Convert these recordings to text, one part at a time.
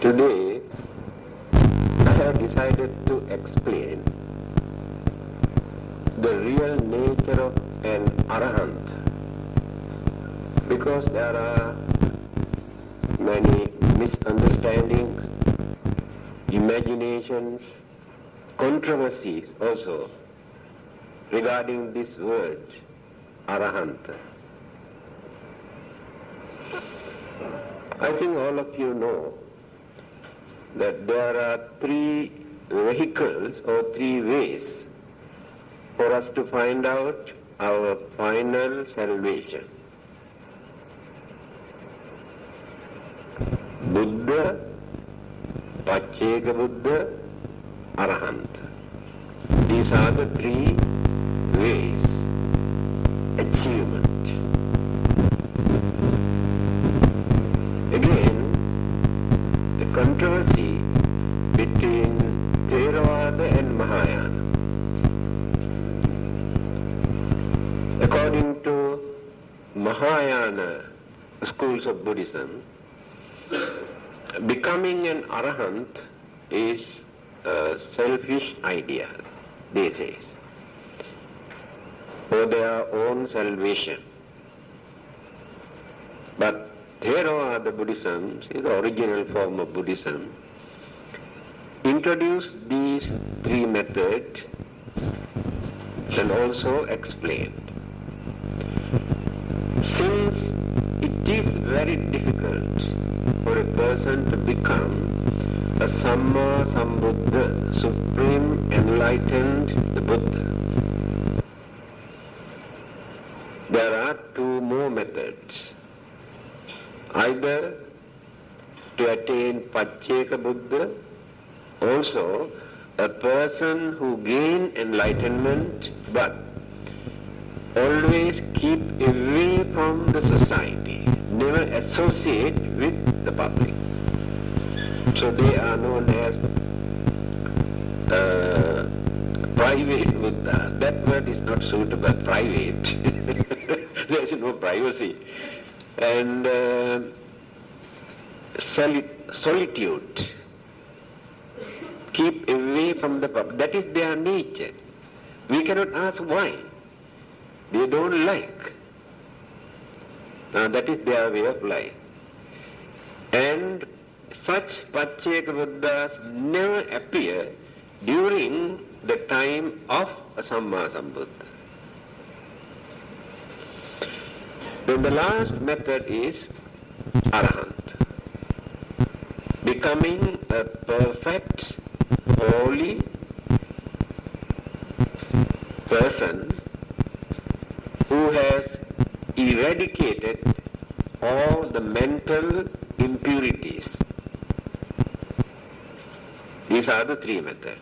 Today, I have decided to explain the real nature of an arahant, because there are many misunderstandings, imaginations, controversies also regarding this word arahant. I think all of you know that there are three vehicles or three ways for us to find out our final salvation. Buddha, Pacceka Buddha, Arahant. These are the three ways, achievement. Again, the controversy between Theravada and Mahayana. According to Mahayana schools of Buddhism, becoming an arahant is a selfish idea, they say, for their own salvation. But Theravada Buddhism, the original form of Buddhism, introduced these three methods and also explained. Since it is very difficult for a person to become a Samma Sambuddha, Supreme Enlightened Buddha, there are two more methods. Either to attain Pacceka Buddha, also a person who gain enlightenment but always keep away from the society, never associate with the public. So they are known as private Buddha. That word is not suitable, private. There is no privacy. And solitude. Keep away from the public. That is their nature. We cannot ask why. They don't like. That is their way of life. And such Pacceka Buddhas never appear during the time of a Samma Sambuddha. Then the last method is arahant, becoming a perfect, holy person who has eradicated all the mental impurities. These are the three methods.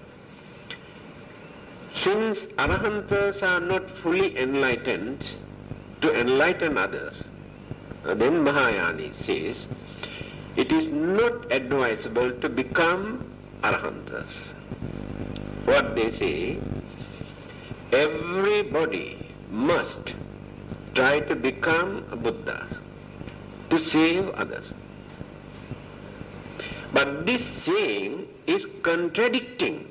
Since arahantas are not fully enlightened, to enlighten others, then Mahayana says, it is not advisable to become arahantas. What they say, everybody must try to become a Buddha, to save others. But this saying is contradicting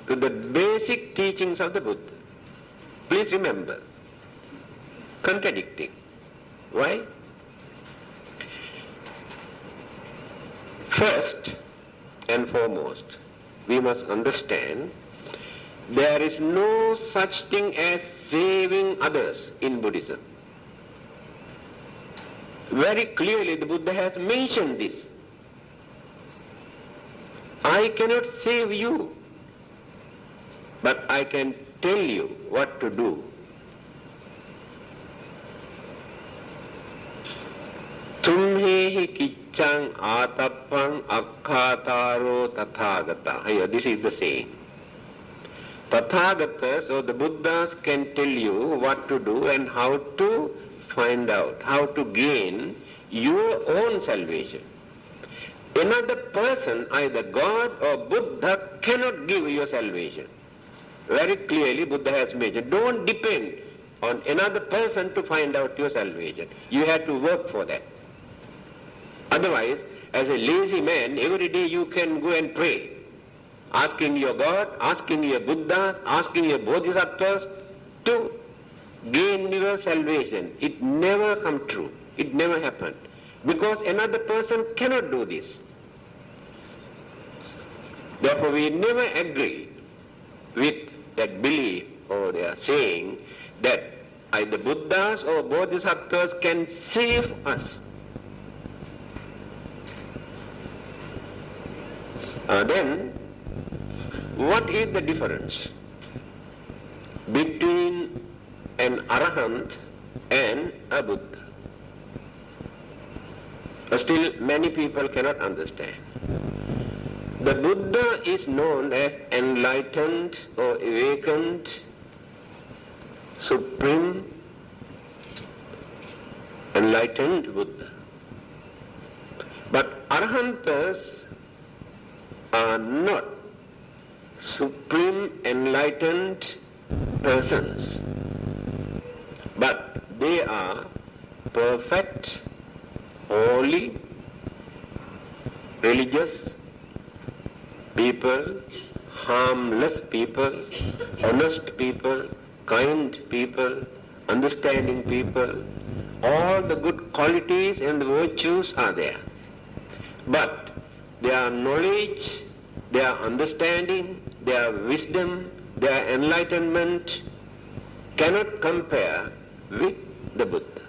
to the basic teachings of the Buddha. Please remember, contradicting. Why? First and foremost, we must understand there is no such thing as saving others in Buddhism. Very clearly the Buddha has mentioned this. I cannot save you, but I can tell you what to do. Tumhehi kiccang atappang akkhataro tathagata. This is the saying. Tathagata, so the Buddhas can tell you what to do and how to find out, how to gain your own salvation. Another person, either God or Buddha, cannot give you salvation. Very clearly Buddha has mentioned, don't depend on another person to find out your salvation. You have to work for that. Otherwise, as a lazy man, every day you can go and pray, asking your God, asking your Buddha, asking your Bodhisattvas to gain your salvation. It never come true. It never happened. Because another person cannot do this. Therefore we never agree with that belief or their saying that either Buddhas or Bodhisattvas can save us. Then, what is the difference between an Arahant and a Buddha? Still, many people cannot understand. The Buddha is known as enlightened or awakened, supreme, enlightened Buddha. But Arahantas are not supreme enlightened persons, but they are perfect, holy, religious people, harmless people, honest people, kind people, understanding people. All the good qualities and virtues are there. But their knowledge, their understanding, their wisdom, their enlightenment cannot compare with the Buddha.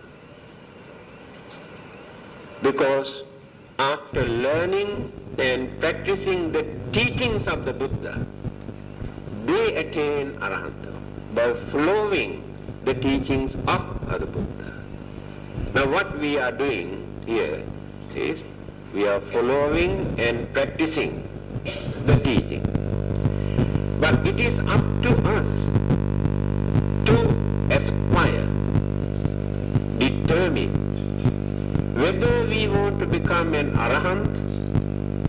Because after learning and practicing the teachings of the Buddha, they attain Arahanta by following the teachings of the Buddha. Now what we are doing here is we are following and practicing the teaching. But it is up to us to aspire, determine whether we want to become an Arahant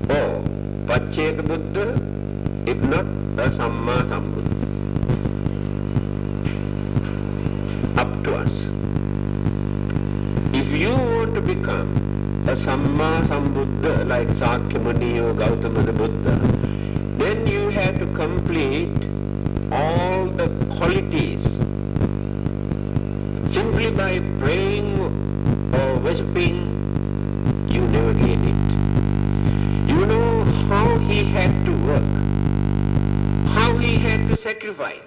or Pacceka Buddha, if not a Samma Sambuddha. Up to us. If you want to become a Samma Sambuddha like Sakyamuni or Gautama the Buddha, then you have to complete all the qualities. Simply by praying or worshipping, you never gain it. You know how he had to work, how he had to sacrifice,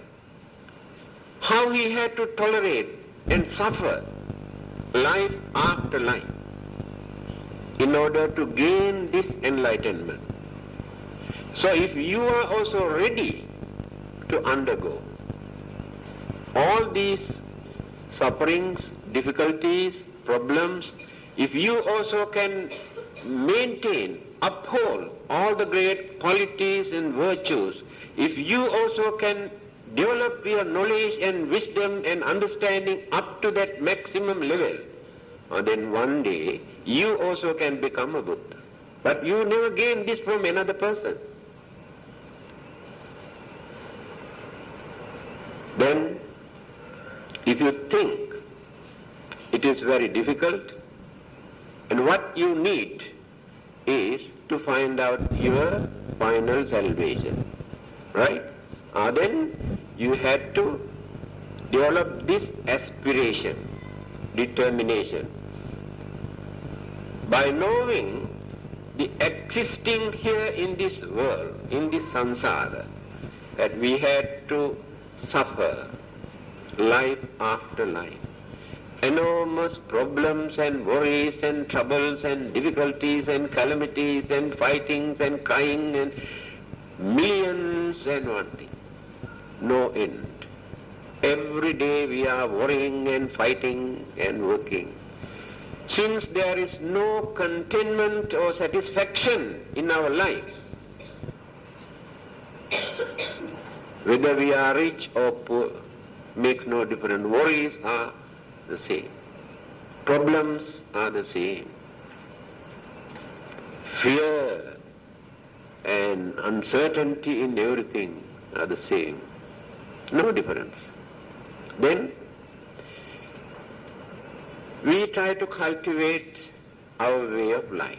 how he had to tolerate and suffer life after life in order to gain this enlightenment. So if you are also ready to undergo all these sufferings, difficulties, problems, if you also can maintain, uphold all the great qualities and virtues, if you also can develop your knowledge and wisdom and understanding up to that maximum level, then one day you also can become a Buddha. But you never gain this from another person. Then, if you think it is very difficult, and what you need is to find out your final salvation, right? Then you had to develop this aspiration, determination. By knowing the existing here in this world, in this samsara, that we had to suffer life after life, enormous problems and worries and troubles and difficulties and calamities and fightings and crying and millions and one thing, no end. Every day we are worrying and fighting and working. Since there is no contentment or satisfaction in our life, whether we are rich or poor, makes no difference. Worries are the same. Problems are the same. Fear and uncertainty in everything are the same. No difference. Then we try to cultivate our way of life.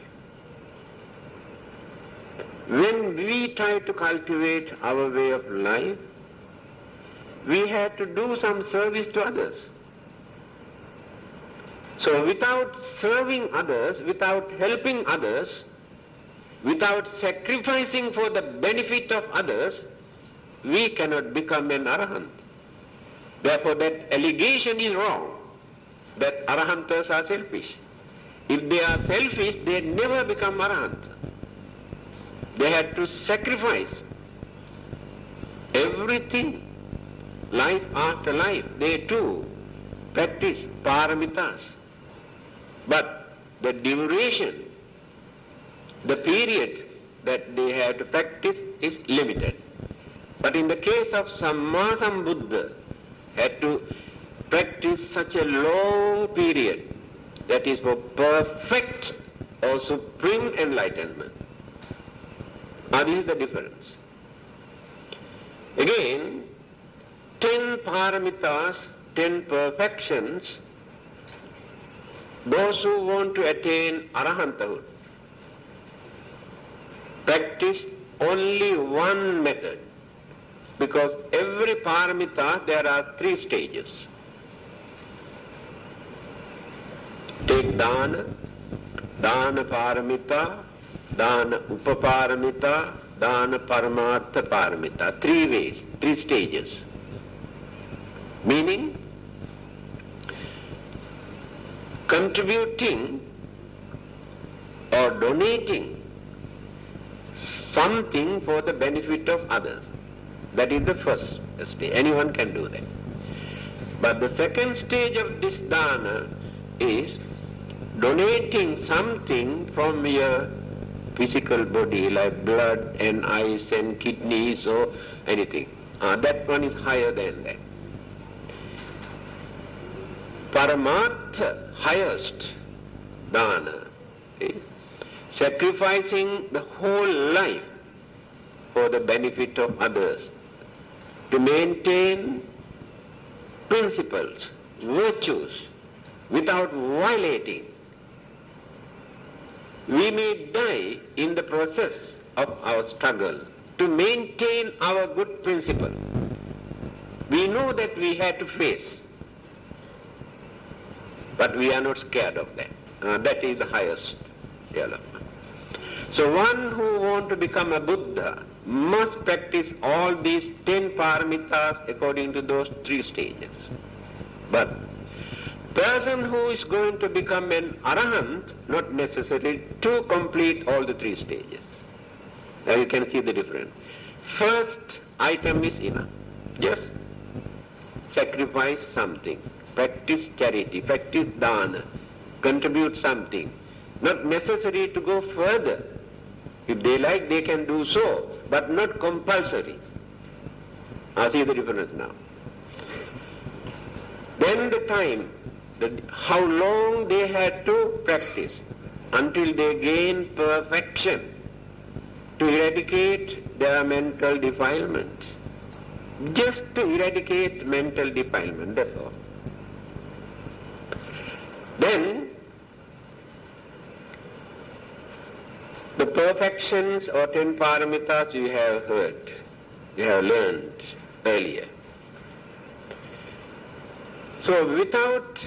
When we try to cultivate our way of life, we have to do some service to others. So without serving others, without helping others, without sacrificing for the benefit of others, we cannot become an arahant. Therefore that allegation is wrong, that arahantas are selfish. If they are selfish, they never become arahant. They had to sacrifice everything, life after life. They too practice paramitas. But the duration, the period that they have to practice is limited. But in the case of Sammasambuddha, had to practice such a long period, that is for perfect or supreme enlightenment. Now this is the difference. Again, 10 paramitas, 10 perfections, those who want to attain arahanthood practice only one method, because every paramita there are 3 stages. Take dana, dana paramita, dana upaparamita, dana paramartha paramita. 3 ways, 3 stages. Meaning, contributing or donating something for the benefit of others. That is the first stage. Anyone can do that. But the second stage of this dana is donating something from your physical body, like blood and eyes and kidneys or anything. That one is higher than that. Paramartha, highest dana, is sacrificing the whole life for the benefit of others, to maintain principles, virtues, without violating. We may die in the process of our struggle to maintain our good principle. We know that we have to face, but we are not scared of that. That is the highest development. So one who wants to become a Buddha must practice all these 10 paramitas according to those 3 stages. But person who is going to become an arahant, not necessarily to complete all the 3 stages. Now you can see the difference. First item is enough. Just sacrifice something, practice charity, practice dana, contribute something. Not necessary to go further. If they like, they can do so, but not compulsory. I see the difference now. Then the time, how long they had to practice until they gain perfection to eradicate their mental defilements. Just to eradicate mental defilement, that's all. Then the perfections or 10 paramitas you have heard, you have learned earlier. So without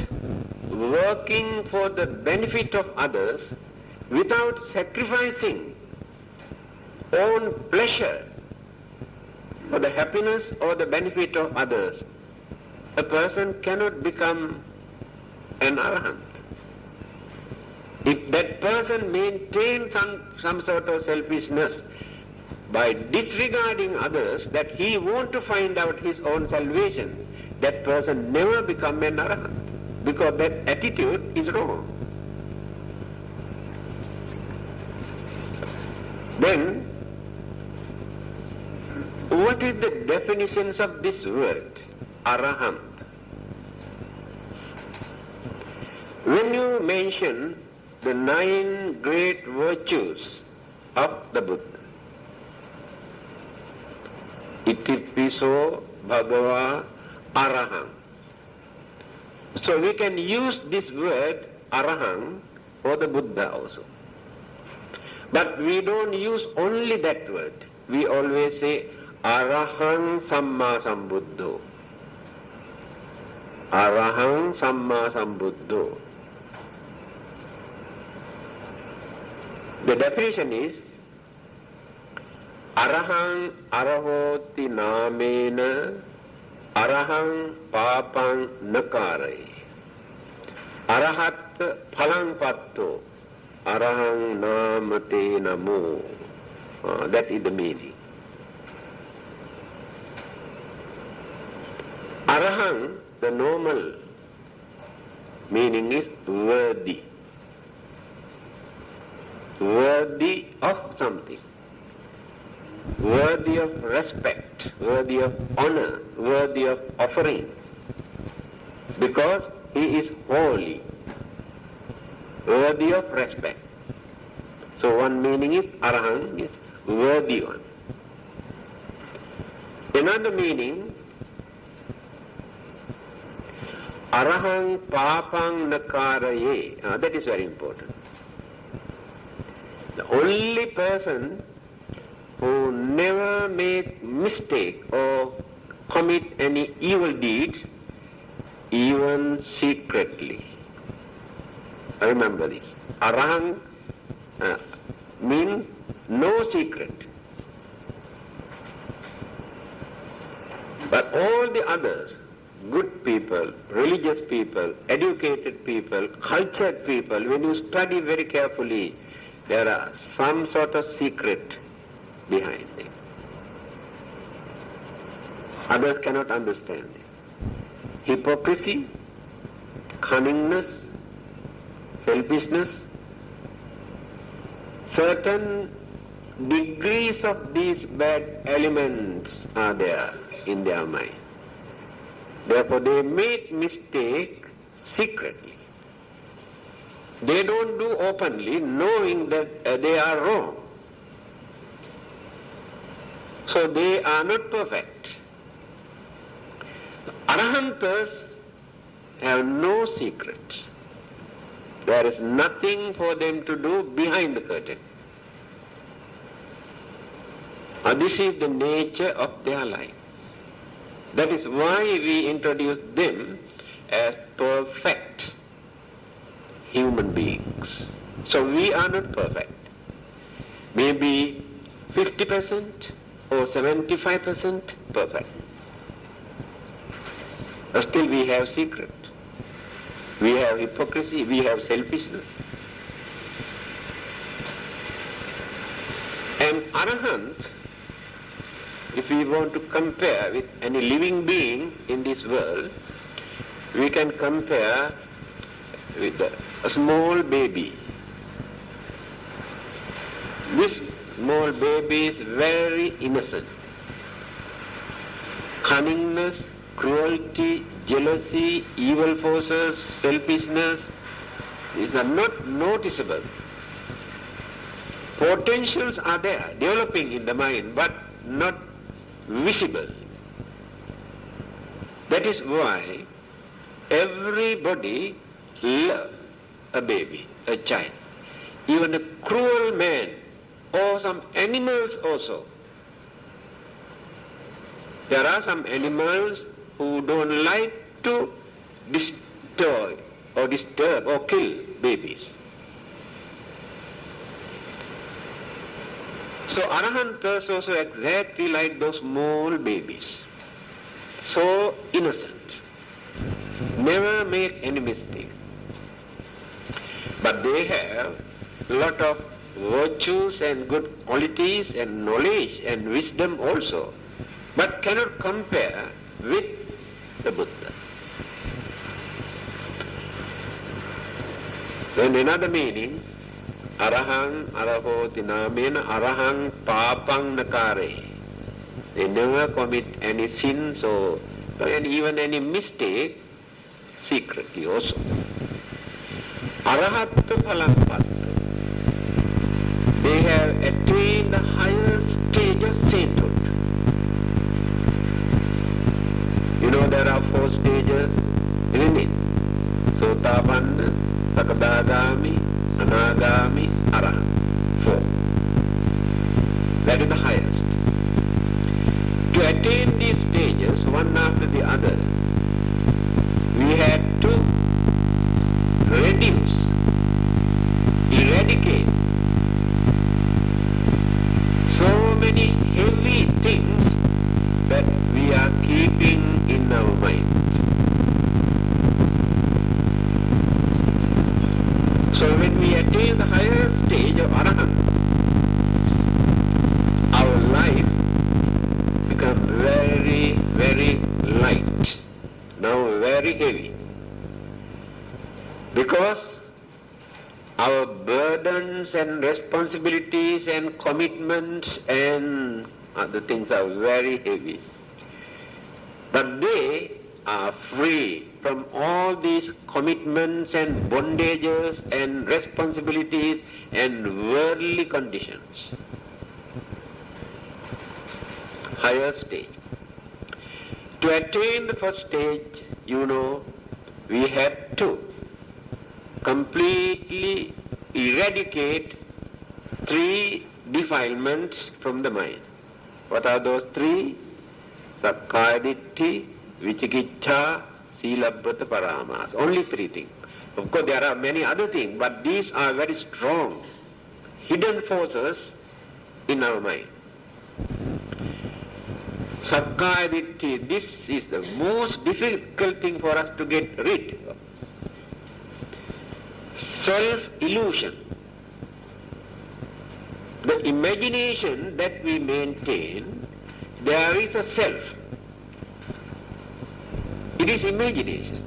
working for the benefit of others, without sacrificing own pleasure for the happiness or the benefit of others, a person cannot become an arahant. If that person maintains some sort of selfishness by disregarding others, that he wants to find out his own salvation, that person never become an arahant, because that attitude is wrong. Then, what is the definitions of this word, arahant? When you mention the 9 great virtues of the Buddha, Itipiso Bhagava Arahant. So we can use this word Arahant for the Buddha also. But we don't use only that word. We always say Arahang Samma Sambuddho. Arahang Samma Sambuddho. The definition is Arahang Arahoti Namena Arahang Papang Nakarai. Arahat Phalang Patto Arahang Namate Namo. That is the meaning. Arahang, the normal meaning is worthy. Worthy of something. Worthy of respect, worthy of honor, worthy of offering. Because he is holy. Worthy of respect. So one meaning is Arahang is worthy one. Another meaning, Arahang Papang Nakaraye. That is very important. The only person who never make mistake or commit any evil deeds, even secretly. Remember this. Arahang means no secret. But all the others, good people, religious people, educated people, cultured people, when you study very carefully, there are some sort of secret behind them. Others cannot understand it. Hypocrisy, cunningness, selfishness, certain degrees of these bad elements are there in their mind. Therefore they make mistake secretly. They don't do openly, knowing that they are wrong. So they are not perfect. Arahantas have no secrets. There is nothing for them to do behind the curtain. This is the nature of their life. That is why we introduce them as perfect human beings. So we are not perfect. Maybe 50% or 75% perfect. But still we have secret. We have hypocrisy, we have selfishness. And Arahant, if we want to compare with any living being in this world, we can compare with a small baby. This small baby is very innocent. Cunningness, cruelty, jealousy, evil forces, selfishness, these are not noticeable. Potentials are there, developing in the mind, but not visible. That is why everybody loves a baby, a child. Even a cruel man or some animals also. There are some animals who don't like to destroy or disturb or kill babies. So Arahantas also exactly like those small babies. So innocent. Never make any mistake. But they have a lot of virtues and good qualities and knowledge and wisdom also, but cannot compare with the Buddha. Then another meaning, Arahang Arahoti Namena Arahang Papang Nakare. They never commit any sins or and even any mistake secretly also. Arahatta Phalampat. They have attained the highest stage of sainthood. You know there are 4 stages, isn't it? Sotapanna, Sakadagami, Anagami, Arahant. 4. That is the highest. To attain these stages, one after the other, we had to reduce, eradicate so many heavy things that we are keeping in our mind. So when we attain the higher stage of Arahant, our life becomes very, very light, now very heavy. Because our burdens and responsibilities and commitments and other things are very heavy. But they are free from all these commitments and bondages and responsibilities and worldly conditions. Higher stage. To attain the first stage, we had to completely eradicate 3 defilements from the mind. What are those 3? Sakkaya Ditthi, Vicikiccha, Silabbata Paramas. Only 3 things. Of course there are many other things, but these are very strong, hidden forces in our mind. Sakkaya Ditthi, this is the most difficult thing for us to get rid of. Self-illusion. The imagination that we maintain, there is a self. It is imagination.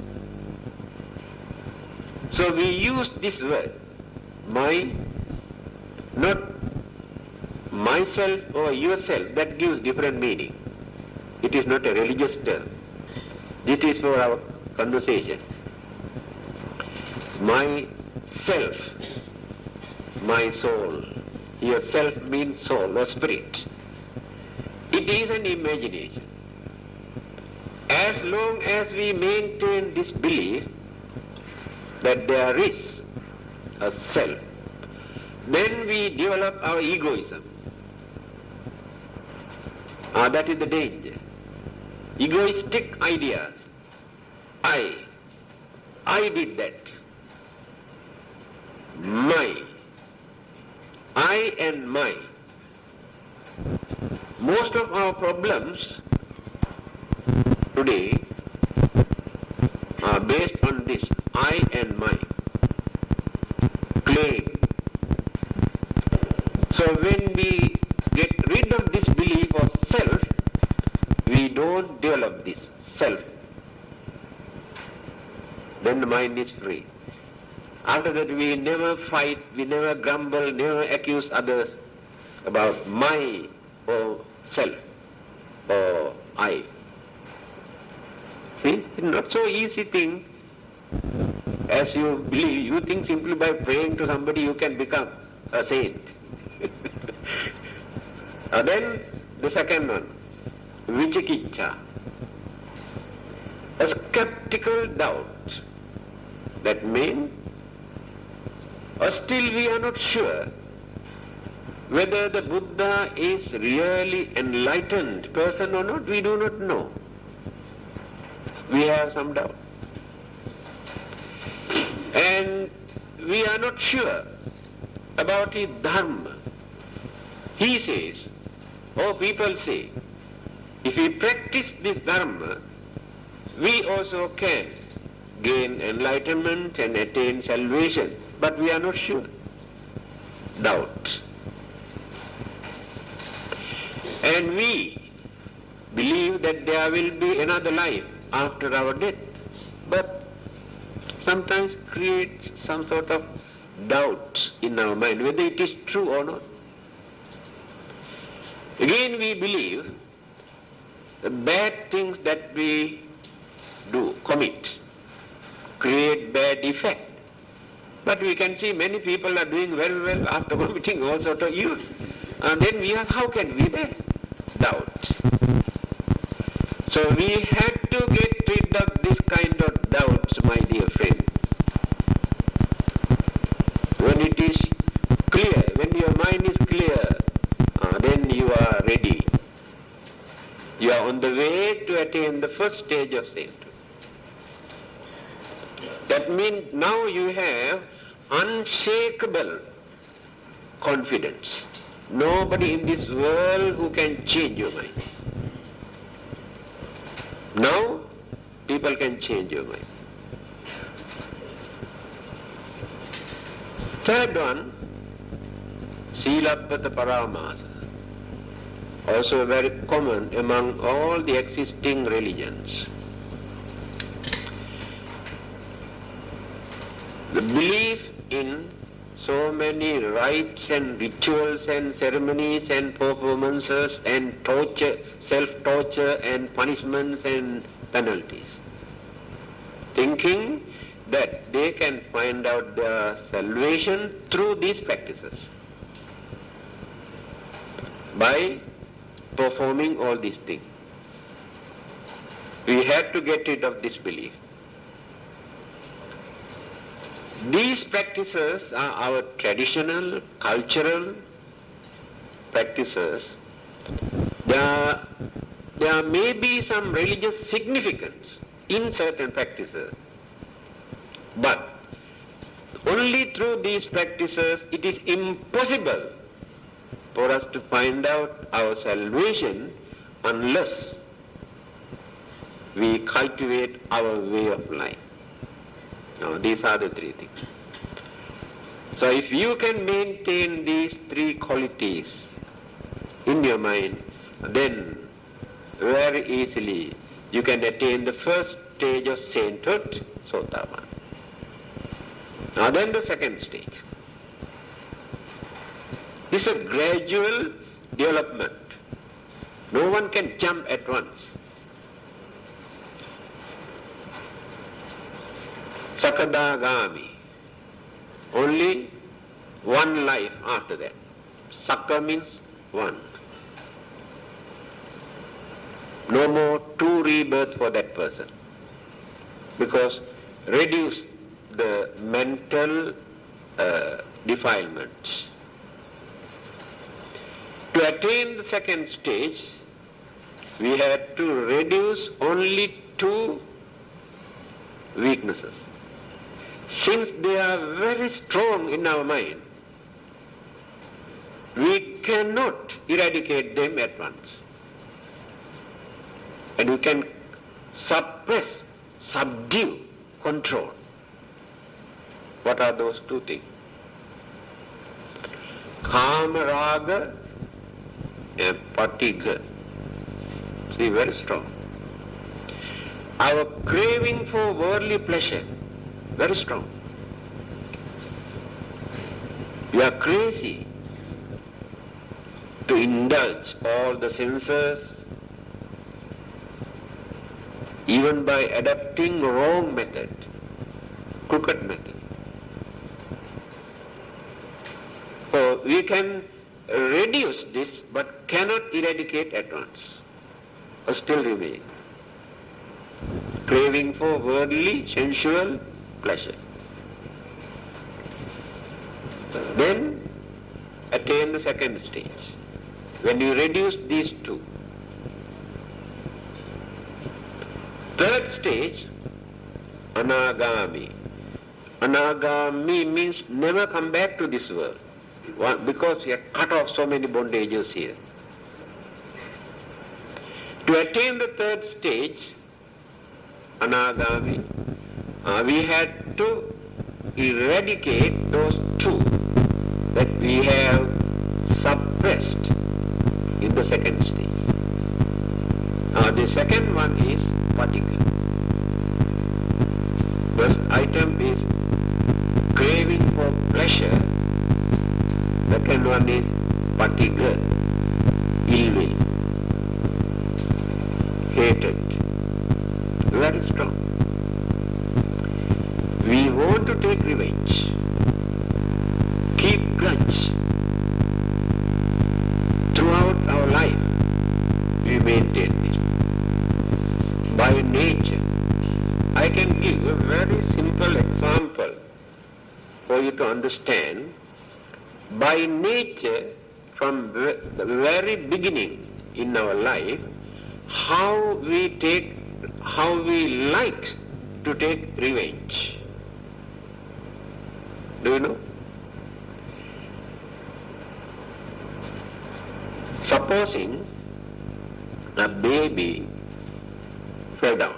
So we use this word, my, not myself or yourself. That gives different meaning. It is not a religious term. It is for our conversation. My self, my soul. Your self means soul or spirit. It is an imagination. As long as we maintain this belief that there is a self, then we develop our egoism. That is the danger. Egoistic ideas. I did that. My. I and my. Most of our problems today are based on this, I and my. Claim. So when we get rid of this belief of self, we don't develop this self. Then the mind is free. After that we never fight, we never grumble, never accuse others about my or self or I. See, it's not so easy thing as you believe. You think simply by praying to somebody you can become a saint. Then the second one, Vicikiccha, a skeptical doubt. That means still we are not sure whether the Buddha is really enlightened person or not. We do not know. We have some doubt. And we are not sure about his dharma. He says, or people say, if we practice this dharma, we also can gain enlightenment and attain salvation. But we are not sure. Doubt. And we believe that there will be another life after our death. But sometimes creates some sort of doubt in our mind, whether it is true or not. Again we believe the bad things that we do, commit, create bad effect. But we can see many people are doing very well after committing all sort of evil. And then we are, how can we bear? Doubt. So we had to get rid of this kind of doubts, my dear friend. When it is clear, when your mind is clear, then you on the way to attain the first stage of sainthood. That means now you have unshakable confidence. Nobody in this world who can change your mind. Now, people can change your mind. Third one, Silabbata Paramasa, also very common among all the existing religions. The belief in so many rites and rituals and ceremonies and performances and torture, self-torture and punishments and penalties, thinking that they can find out their salvation through these practices by performing all these things. We have to get rid of this belief. These practices are our traditional, cultural practices. There may be some religious significance in certain practices, but only through these practices it is impossible for us to find out our salvation unless we cultivate our way of life. Now, these are the three things. So if you can maintain these three qualities in your mind, then very easily you can attain the first stage of sainthood, Sotapan. Now then the second stage. It's a gradual development. No one can jump at once. Sakadagami. Only one life after that. Sakka means one. No more two rebirths for that person. Because reduce the mental defilements. To attain the second stage, we had to reduce only two weaknesses. Since they are very strong in our mind, we cannot eradicate them at once. And we can suppress, subdue, control. What are those two things? Kamaraga and Patiga. See, very strong. Our craving for worldly pleasure, very strong. We are crazy to indulge all the senses, even by adopting wrong method, crooked method. So we can reduce this but cannot eradicate at once, or still remain. Craving for worldly, sensual pleasure. Then attain the second stage. When you reduce these two. Third stage, Anagami. Anagami means never come back to this world. Because we are cut off so many bondages here. To attain the third stage, Anagami, we had to eradicate those two that we have suppressed in the second stage. The second one is Patika. First item is craving for pleasure. Second one is Patika, ill will, hatred. Very strong. We want to take revenge, keep grudge. Throughout our life, we maintain this. By nature, I can give a very simple example for you to understand. By nature, from the very beginning in our life, how we like to take revenge. Do you know? Supposing a baby fell down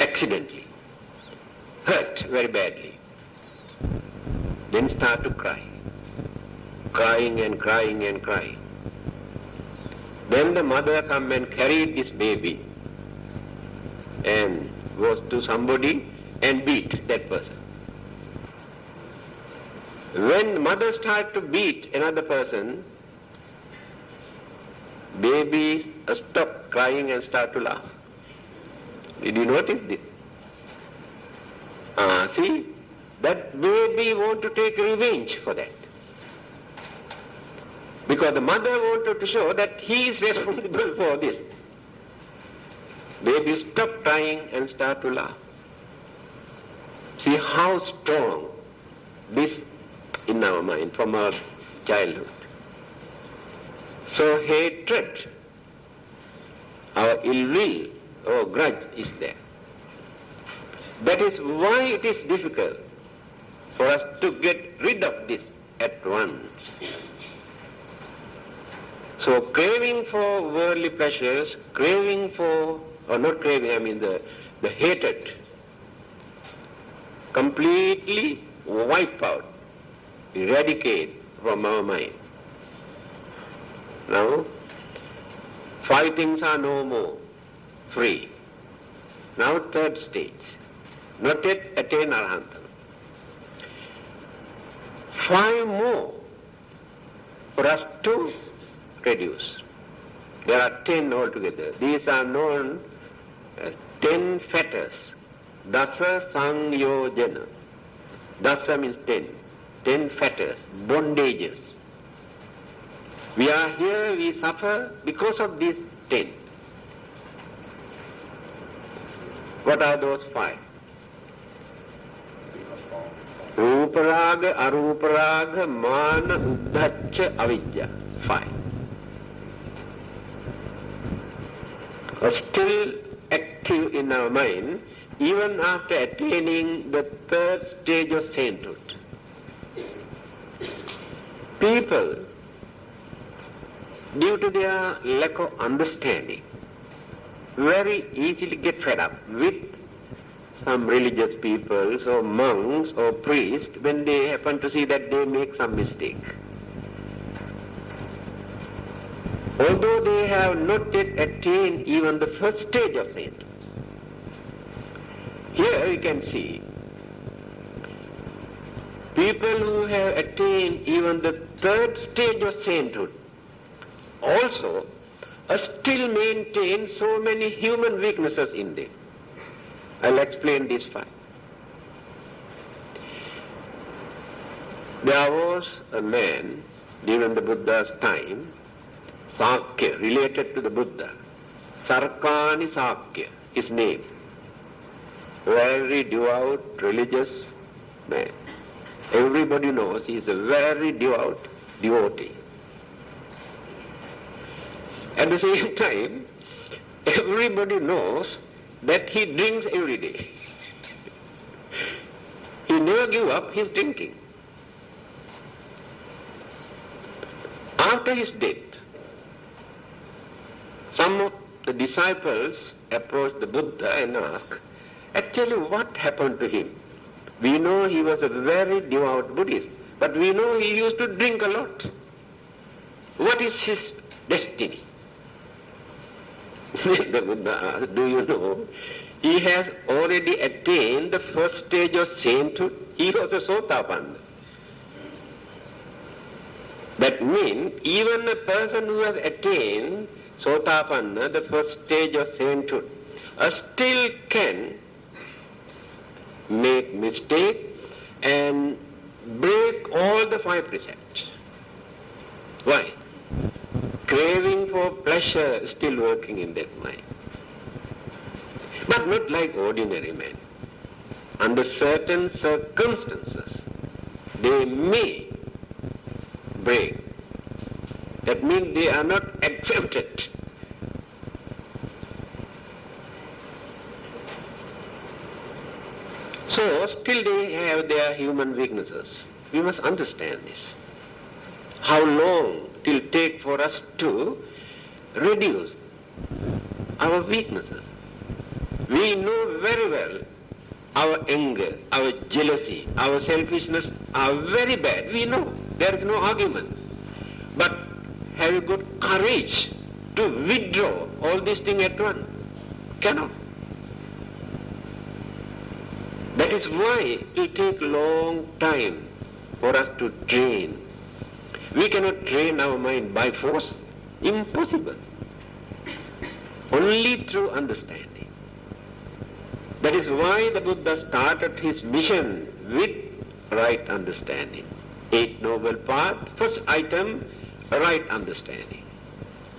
accidentally, hurt very badly, then start to cry, crying and crying and crying. Then the mother come and carried this baby and goes to somebody and beat that person. When mother start to beat another person, baby stop crying and start to laugh. Did you notice this? See, that baby want to take revenge for that. Because the mother wanted to show that he is responsible for this. Baby stop crying and start to laugh. See how strong this in our mind from our childhood. So hatred, our ill will or grudge is there. That is why it is difficult for us to get rid of this at once. So craving for worldly pleasures, craving for, or not craving, I mean the hatred, completely wipe out, eradicate from our mind. Now, 5 things are no more free. Now 3rd stage, not yet attain Arahantana. 5 more for us to reduce. There are 10 altogether. These are known as 10 fetters. Dasa Sangyojana. Dasa means 10. 10 fetters, bondages. We are here, we suffer because of these 10. What are those 5? Ruparaga, Aruparaga, Mana, Uddhacha, Avidya. 5. Are still active in our mind even after attaining the 3rd stage of sainthood. People, due to their lack of understanding, very easily get fed up with some religious people or monks or priests when they happen to see that they make some mistake. Although they have not yet attained even the 1st stage of sainthood. Here you can see people who have attained even the 3rd stage of sainthood also still maintain so many human weaknesses in them. I'll explain this 5. There was a man during the Buddha's time, Sakya, related to the Buddha. Sarkani Sakya, his name. Very devout, religious man. Everybody knows he is a very devout devotee. At the same time, everybody knows that he drinks every day. He never gave up his drinking. After his death, some of the disciples approached the Buddha and asked, actually what happened to him? We know he was a very devout Buddhist, but we know he used to drink a lot. What is his destiny? The Buddha asked, do you know, he has already attained the 1st stage of sainthood. He was a Sotapanna. That means even a person who has attained Sotapanna, the 1st stage of sainthood, still can make mistake and break all the 5 precepts. Why? Craving for pleasure still working in that mind. But not like ordinary men. Under certain circumstances, they may break That means they are not exempted. So still they have their human weaknesses. We must understand this. How long it will take for us to reduce our weaknesses? We know very well our anger, our jealousy, our selfishness are very bad. We know. There is no argument. But have you got courage to withdraw all these things at once? Cannot. That is why it will take long time for us to train. We cannot train our mind by force. Impossible. Only through understanding. That is why the Buddha started his mission with right understanding. 8 Noble Paths. First item, right understanding.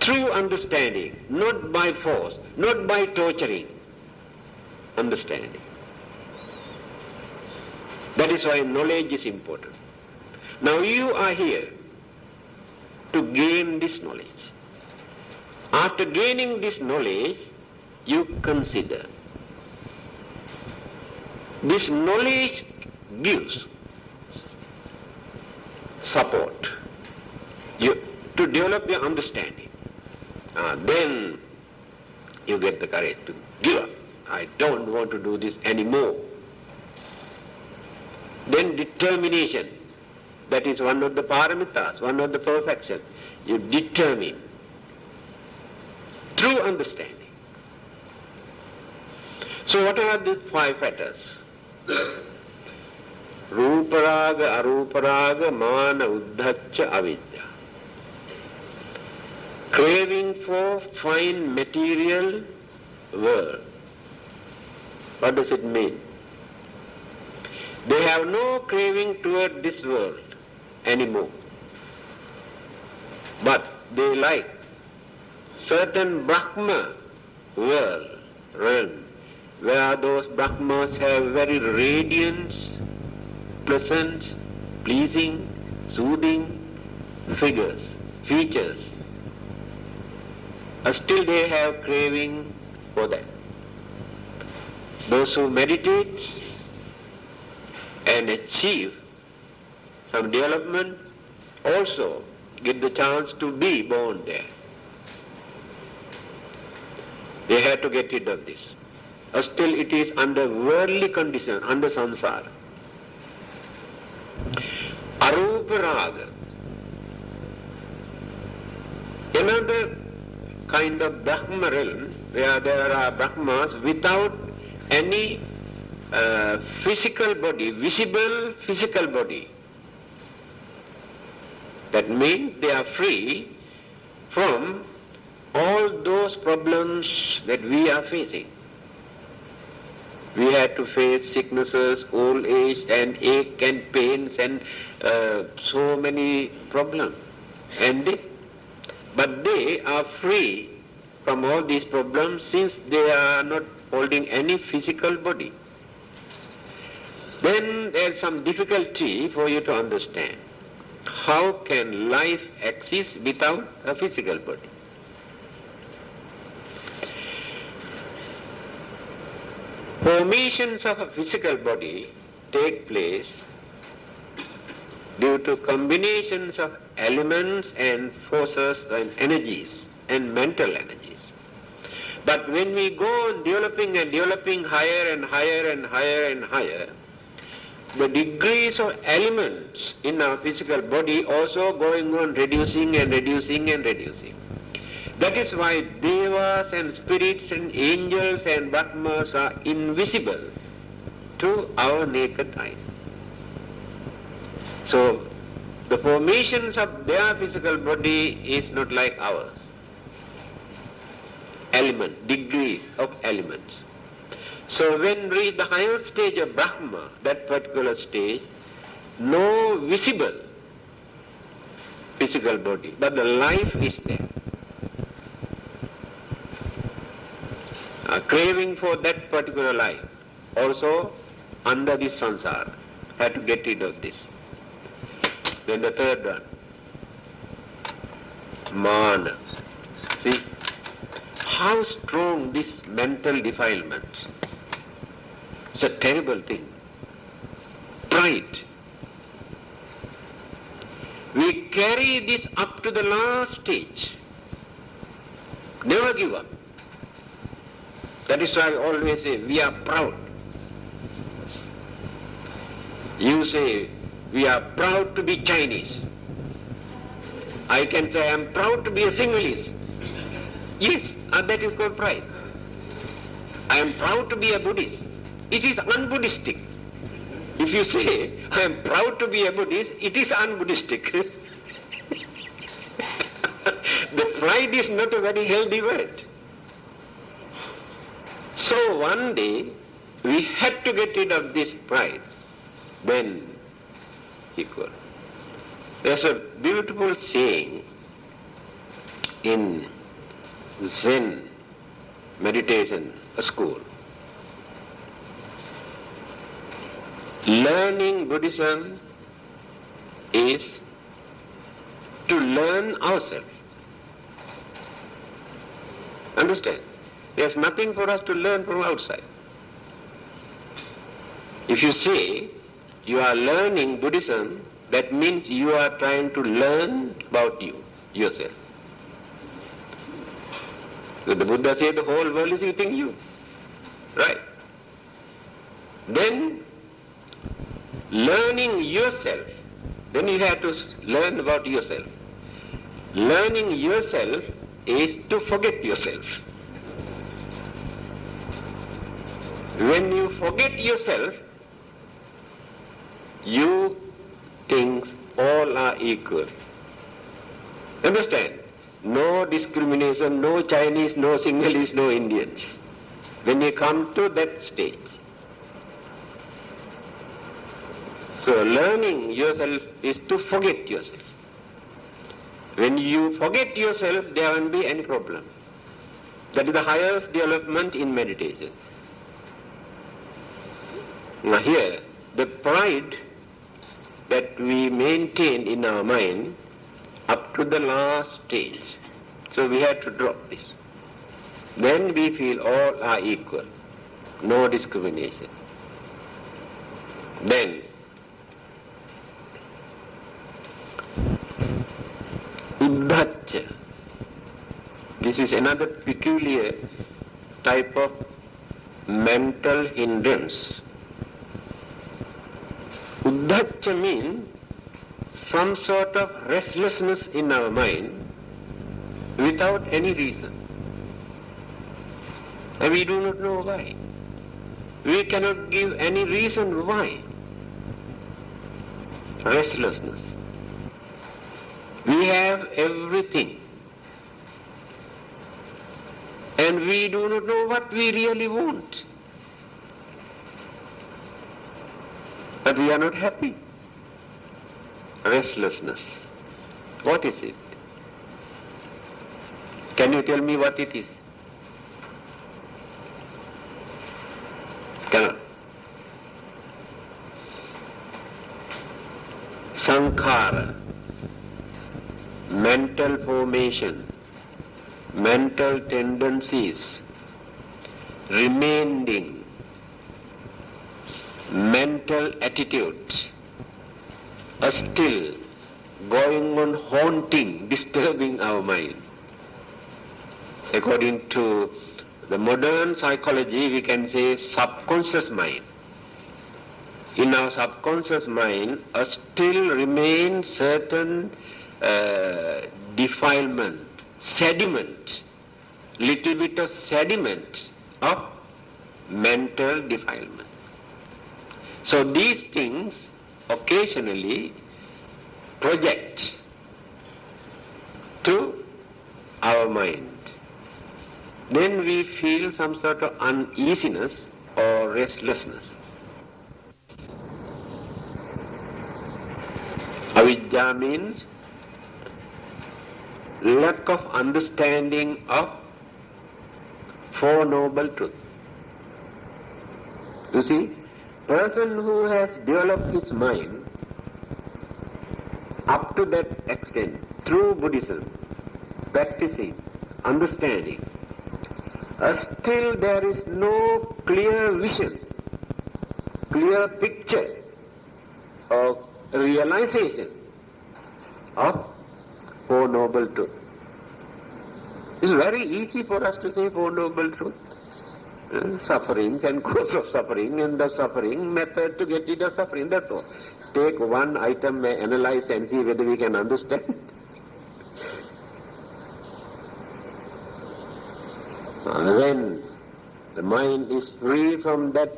True understanding, not by force, not by torturing. Understanding. That is why knowledge is important. Now you are here to gain this knowledge. After gaining this knowledge, you consider. This knowledge gives support to develop your understanding. Then you get the courage to give up. I don't want to do this anymore. Then determination. That is one of the paramitas, one of the perfection. You determine through understanding. So what are the 5 fetters? Ruparaga, Aruparaga, Mana, Uddhacha, Avidya. Craving for fine material world. What does it mean? They have no craving toward this world anymore. But they like certain Brahma realm, where those Brahmas have very radiant, pleasant, pleasing, soothing features. Still they have craving for that. Those who meditate and achieve some development also get the chance to be born there. They have to get rid of this. Still it is under worldly condition, under samsara. Arupa raga. Another kind of Brahma realm where there are Brahmas without any physical body, visible physical body. That means they are free from all those problems that we are facing. We have to face sicknesses, old age and ache and pains and so many problems. But they are free from all these problems since they are not holding any physical body. Then there is some difficulty for you to understand. How can life exist without a physical body? Formations of a physical body take place due to combinations of elements and forces and energies and mental energies. But when we go on developing and developing higher and higher and higher and higher, the degrees of elements in our physical body also going on reducing and reducing and reducing. That is why devas and spirits and angels and Brahmas are invisible to our naked eyes. So the formations of their physical body is not like ours. Degrees of elements. So when we reach the higher stage of Brahma, that particular stage, no visible physical body, but the life is there. A craving for that particular life, also under this samsara, have to get rid of this. Then the third one, mana. See how strong this mental defilement. It's a terrible thing. Pride. We carry this up to the last stage. Never give up. That is why I always say we are proud. You say we are proud to be Chinese. I can say I am proud to be a Sinhalese. Yes, that is called pride. I am proud to be a Buddhist. It is un-Buddhistic. If you say I am proud to be a Buddhist, it is un-Buddhistic. The pride is not a very healthy word. So one day we had to get rid of this pride. Then equal. There's a beautiful saying in Zen meditation school. Learning Buddhism is to learn ourselves. Understand? There's nothing for us to learn from outside. If you say you are learning Buddhism, that means you are trying to learn about you, yourself. So the Buddha said the whole world is eating you. Right? Then, learning yourself, then you have to learn about yourself. Learning yourself is to forget yourself. When you forget yourself, you think all are equal. Understand? No discrimination, no Chinese, no Sinhalese, no Indians. When you come to that stage. So learning yourself is to forget yourself. When you forget yourself, there won't be any problem. That is the highest development in meditation. Now here, the pride that we maintain in our mind up to the last stage. So we have to drop this. Then we feel all are equal. No discrimination. Then Uddhacca. This is another peculiar type of mental hindrance. Uddhacca means some sort of restlessness in our mind without any reason. And we do not know why. We cannot give any reason why. Restlessness. We have everything. And we do not know what we really want. But we are not happy. Restlessness. What is it? Can you tell me what it is? Cannot. Sankhara. Mental formation. Mental tendencies. Remaining. Mental attitudes are still going on haunting, disturbing our mind. According to the modern psychology, we can say subconscious mind. In our subconscious mind still remain certain defilement, sediment, little bit of sediment of mental defilement. So these things occasionally project to our mind. Then we feel some sort of uneasiness or restlessness. Avidya means lack of understanding of Four Noble Truths. You see, person who has developed his mind up to that extent through Buddhism, practicing, understanding, still there is no clear vision, clear picture of realization of Four Noble Truths. It's very easy for us to say Four Noble Truths. Sufferings and cause of suffering and the suffering method to get rid of suffering, that's all. Take one item, analyze and see whether we can understand. When the mind is free from that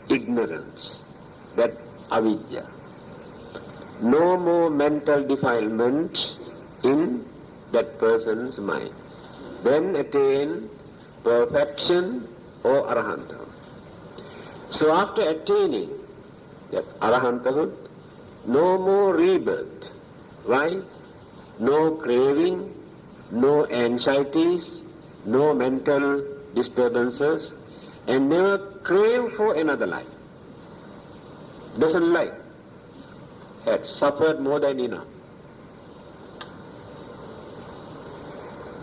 ignorance, that avidya, no more mental defilements in that person's mind, then attain perfection or arahanta. So after attaining that arahantahood, no more rebirth. Why? No craving, no anxieties, no mental disturbances, and never crave for another life. Doesn't like. Has suffered more than enough.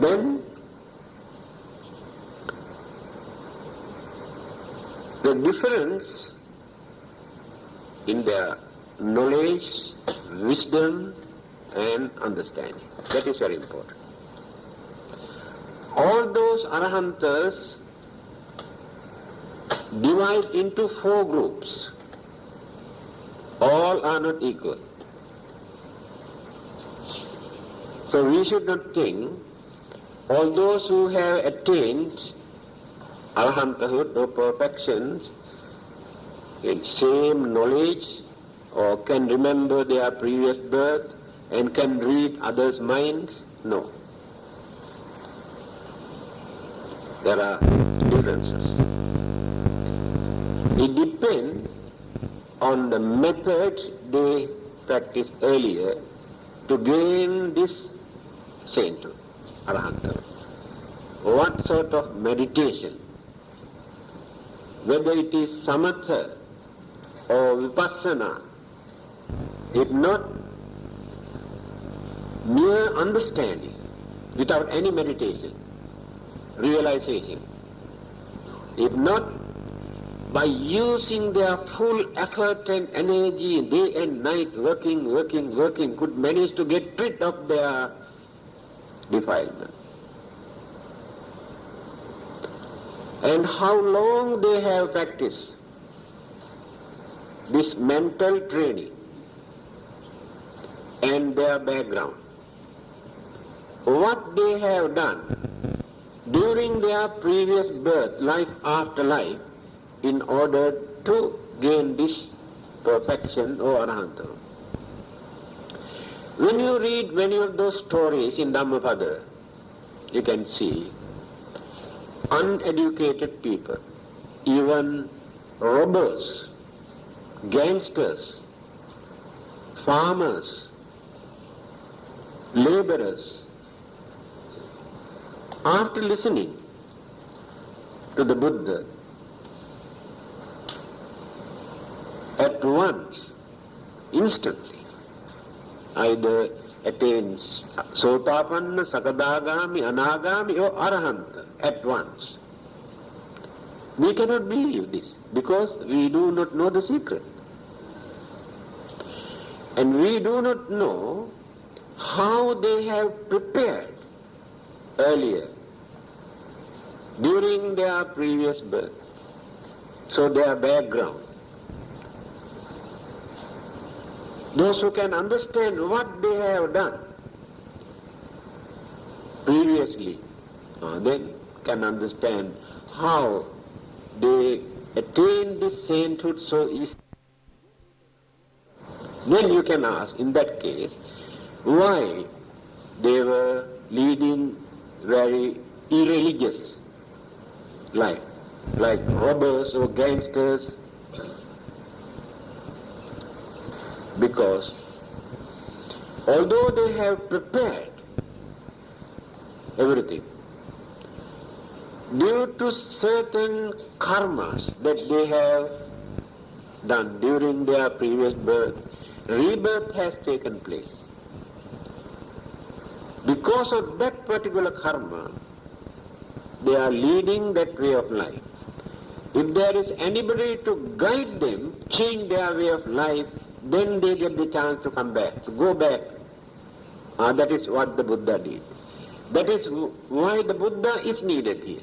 Then the difference in their knowledge, wisdom and understanding, that is very important. All those arahantas divide into four groups. All are not equal. So we should not think all those who have attained arahantahood or perfections in same knowledge or can remember their previous birth and can read others' minds. No. There are differences. It depends on the method they practiced earlier to gain this sainthood, arahanta. What sort of meditation, whether it is samatha or vipassana, if not mere understanding without any meditation, realization, if not by using their full effort and energy day and night, working, could manage to get rid of their defilement. And how long they have practiced this mental training and their background, what they have done during their previous birth, life after life, in order to gain this perfection or arahanta. When you read many of those stories in Dhammapada, you can see uneducated people, even robbers, gangsters, farmers, laborers, after listening to the Buddha, at once, instantly, either attains Sotapanna, Sakadagami, Anagami or Arahanta at once. We cannot believe this because we do not know the secret. And we do not know how they have prepared earlier during their previous birth. So their background. Those who can understand what they have done previously, then can understand how they attained this sainthood so easily. Then you can ask, in that case, why they were leading very irreligious life, like robbers or gangsters. Because although they have prepared everything, due to certain karmas that they have done during their previous birth, rebirth has taken place. Because of that particular karma, they are leading that way of life. If there is anybody to guide them, change their way of life, then they get the chance to come back, to go back. That is what the Buddha did. That is why the Buddha is needed here,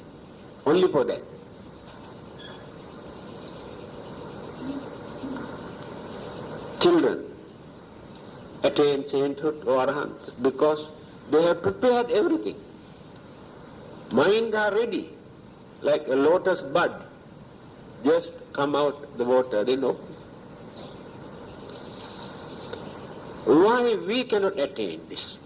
only for that. Children attain sainthood or arahant because they have prepared everything. Minds are ready, like a lotus bud. Just come out the water, they know. Why we cannot attain this?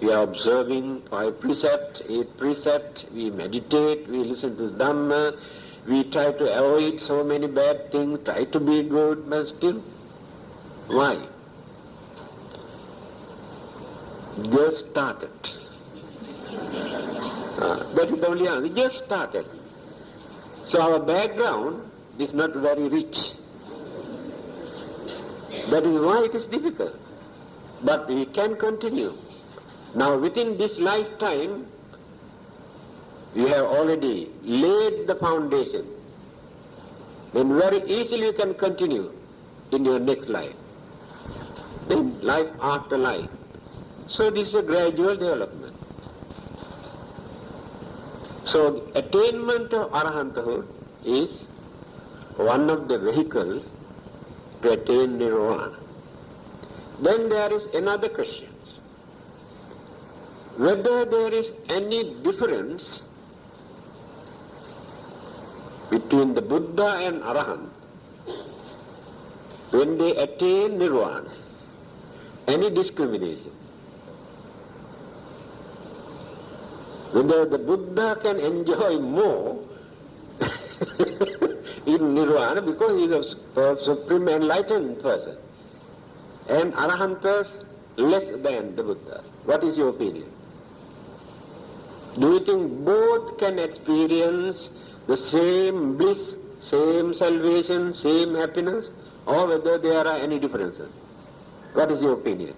We are observing 5 precepts, 8 precepts, we meditate, we listen to Dhamma, we try to avoid so many bad things, try to be good, but still, why? Just started. That is the only answer, just started. So our background is not very rich. That is why it is difficult. But we can continue. Now within this lifetime, we have already laid the foundation. Then very easily you can continue in your next life. Then life after life. So this is a gradual development. So attainment of arahanthood is one of the vehicles to attain nirvana. Then there is another question. Whether there is any difference between the Buddha and Arahant when they attain nirvana, any discrimination. Whether the Buddha can enjoy more in nirvana because he is a supreme enlightened person, and Arahantas less than the Buddha. What is your opinion? Do you think both can experience the same bliss, same salvation, same happiness, or whether there are any differences? What is your opinion?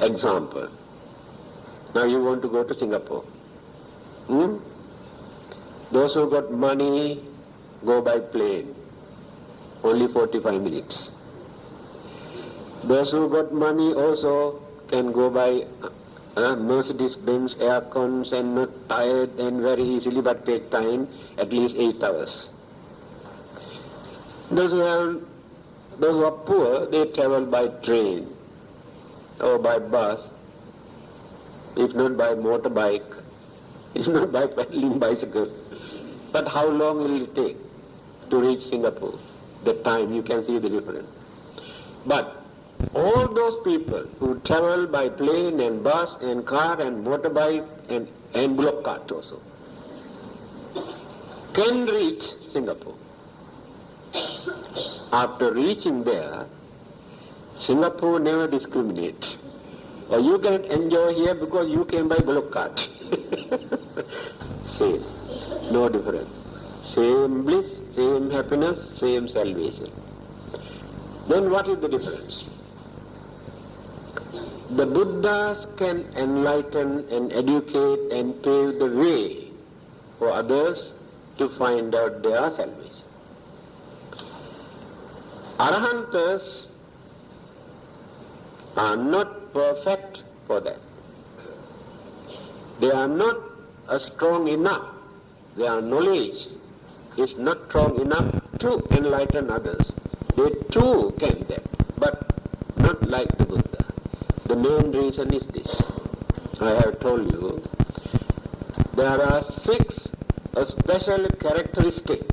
Example. Now you want to go to Singapore. Those who got money go by plane, only 45 minutes. Those who got money also can go by Mercedes-Benz aircons and not tired and very easily, but take time, at least 8 hours. Those who are poor, they travel by train or by bus, if not by motorbike, if not by pedaling bicycle. But how long will it take to reach Singapore? The time, you can see the difference. But all those people who travel by plane and bus and car and motorbike and bullock cart also can reach Singapore. After reaching there, Singapore never discriminates. Or you cannot enjoy here because you came by bullock cart. Same, no difference. Same bliss, same happiness, same salvation. Then what is the difference? The Buddhas can enlighten and educate and pave the way for others to find out their salvation. Arahantas are not perfect for that. They are not strong enough. Their knowledge is not strong enough to enlighten others. They too can that, but not like the Buddha. The main reason is this. I have told you, there are 6 special characteristics.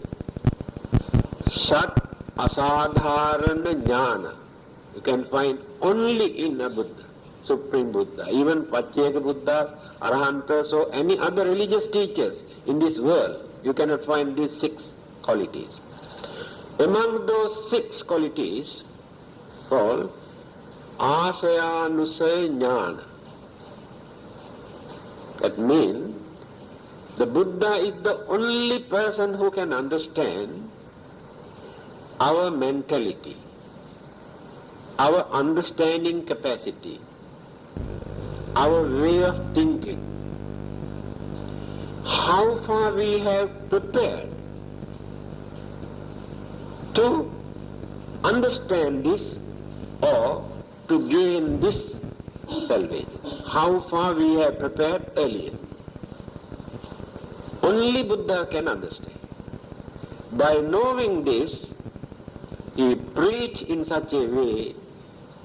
Shat asadharana jnana. You can find only in a Buddha, Supreme Buddha. Even Pacceka Buddhas, Arahantas, or any other religious teachers in this world, you cannot find these 6 qualities. Among those 6 qualities, called Asayanusaya Jnana. That means the Buddha is the only person who can understand our mentality, our understanding capacity, our way of thinking, how far we have prepared to understand this or to gain this salvation. How far we have prepared earlier. Only Buddha can understand. By knowing this, he preached in such a way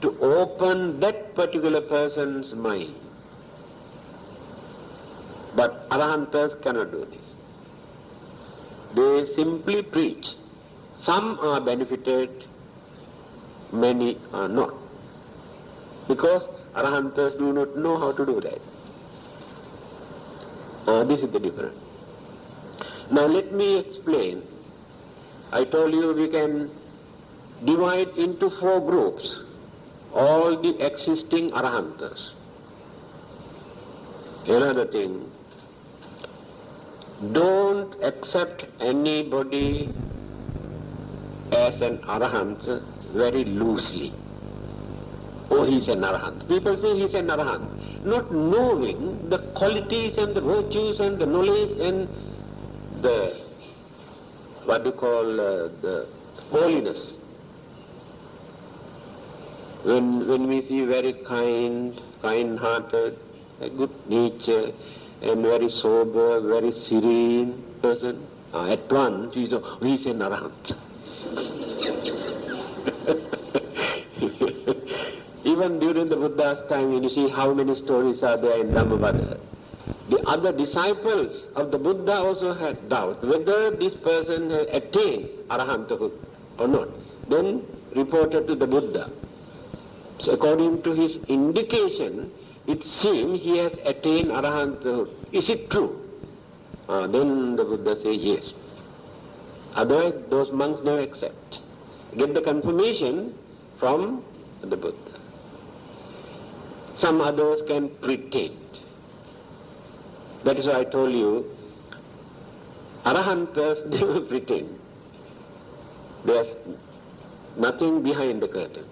to open that particular person's mind. But Arahantas cannot do this. They simply preach. Some are benefited, many are not. Because Arahantas do not know how to do that. This is the difference. Now let me explain. I told you we can divide into 4 groups all the existing Arahantas. Another thing, don't accept anybody as an Arahant very loosely. Oh, he's an Arahant. People say he's an Arahant, not knowing the qualities and the virtues and the knowledge and the, the holiness. When we see very kind-hearted, a good nature, and very sober, very serene person, at once he's an Arahant. Even during the Buddha's time, you see how many stories are there in Dhammavada. The other disciples of the Buddha also had doubt whether this person has attained Arahanthood or not. Then reported to the Buddha. So according to his indication, it seems he has attained Arahanthood. Is it true? Then the Buddha says yes. Otherwise, those monks never accept. Get the confirmation from the Buddha. Some others can pretend. That is why I told you, Arahantas never pretend. There's nothing behind the curtain.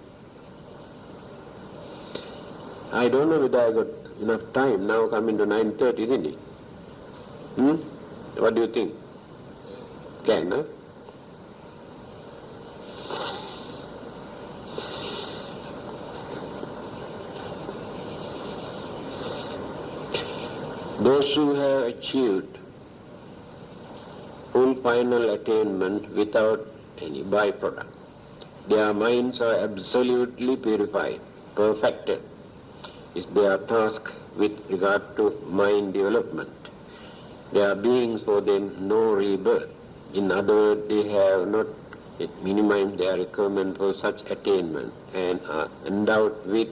I don't know whether I got enough time now, coming to 9:30, isn't it? What do you think? Can, huh? Those who have achieved full final attainment without any byproduct, their minds are absolutely purified, perfected, is their task with regard to mind development. There are beings for them no rebirth. In other words, they have not yet minimized their requirement for such attainment and are endowed with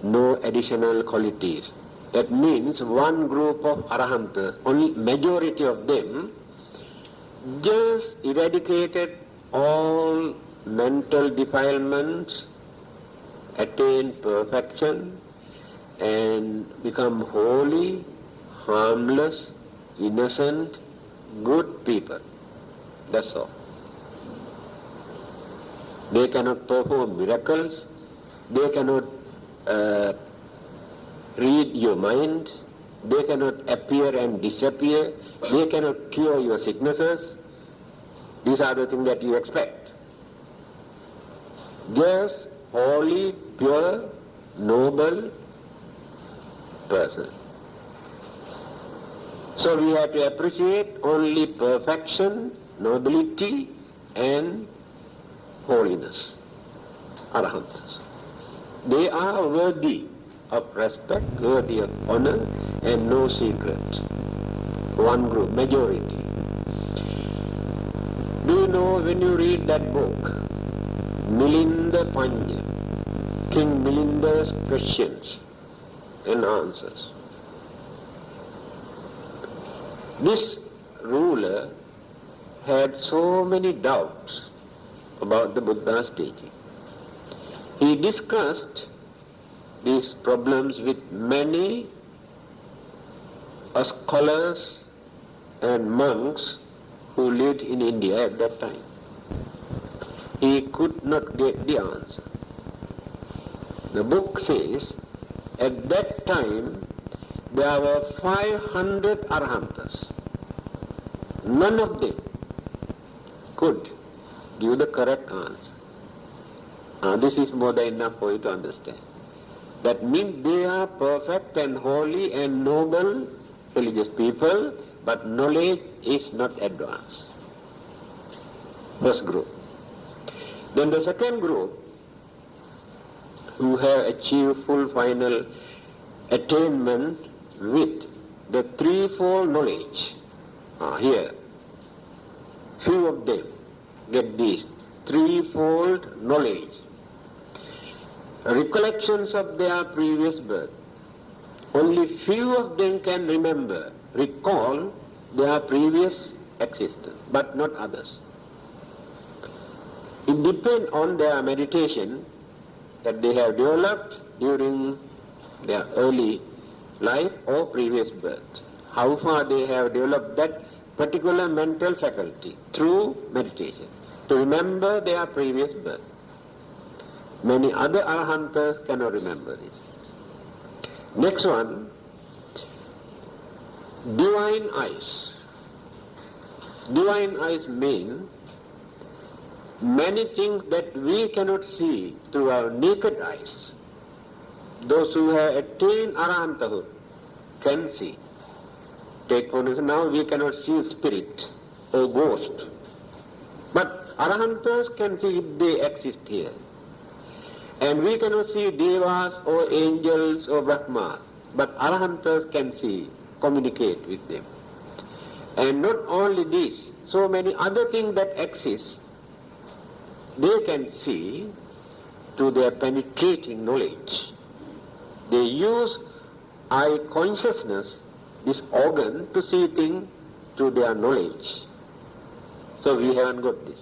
no additional qualities. That means one group of Arahantas, only majority of them, just eradicated all mental defilements, attained perfection, and become holy, harmless, innocent, good people. That's all. They cannot perform miracles, they cannot read your mind, they cannot appear and disappear, they cannot cure your sicknesses. These are the things that you expect. Just holy, pure, noble person. So we have to appreciate only perfection, nobility and holiness. Arahantas. They are worthy of respect, worthy of honor, and no secrets. One group, majority. Do you know, when you read that book, Milinda Panya, King Milinda's questions and answers, this ruler had so many doubts about the Buddha's teaching. He discussed these problems with many scholars and monks who lived in India at that time. He could not get the answer. The book says, at that time there were 500 Arhantas. None of them could give the correct answer. This is more than enough for you to understand. That means they are perfect and holy and noble religious people, but knowledge is not advanced. First group. Then the second group, who have achieved full final attainment with the threefold knowledge. Here, few of them get this threefold knowledge. Recollections of their previous birth. Only few of them can recall their previous existence, but not others. It depends on their meditation that they have developed during their early life or previous birth. How far they have developed that particular mental faculty through meditation to remember their previous birth. Many other Arhantas cannot remember this. Next one, divine eyes. Divine eyes mean many things that we cannot see through our naked eyes. Those who have attained Arahanthood can see. Take for instance, now we cannot see spirit or ghost. But Arahantas can see if they exist here. And we cannot see devas or angels or Brahmas. But Arahantas can see, communicate with them. And not only this, so many other things that exist, they can see to their penetrating knowledge. They use eye consciousness, this organ, to see things to their knowledge. So we haven't got this.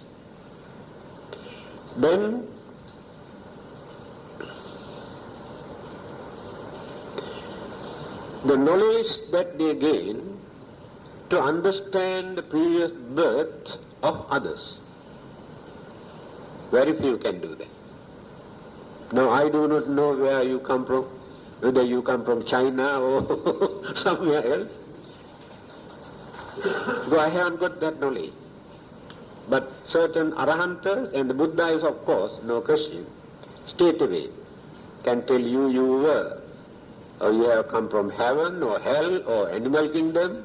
Then the knowledge that they gain to understand the previous birth of others. Very few can do that. Now I do not know where you come from, whether you come from China or somewhere else. So I haven't got that knowledge. But certain Arahantas, and the Buddha is of course, no question, straight away can tell you you were, or you have come from heaven or hell or animal kingdom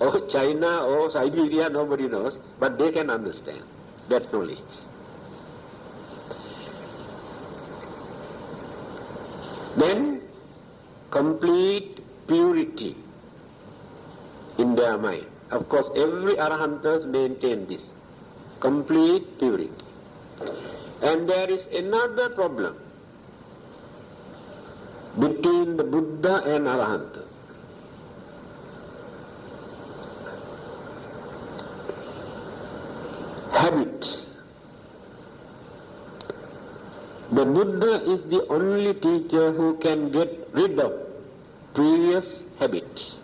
or China or Siberia, nobody knows, but they can understand that knowledge. Then complete purity in their mind. Of course, every Arahantas maintain this. Complete purity. And there is another problem between the Buddha and Arahanta. Habits. The Buddha is the only teacher who can get rid of previous habits.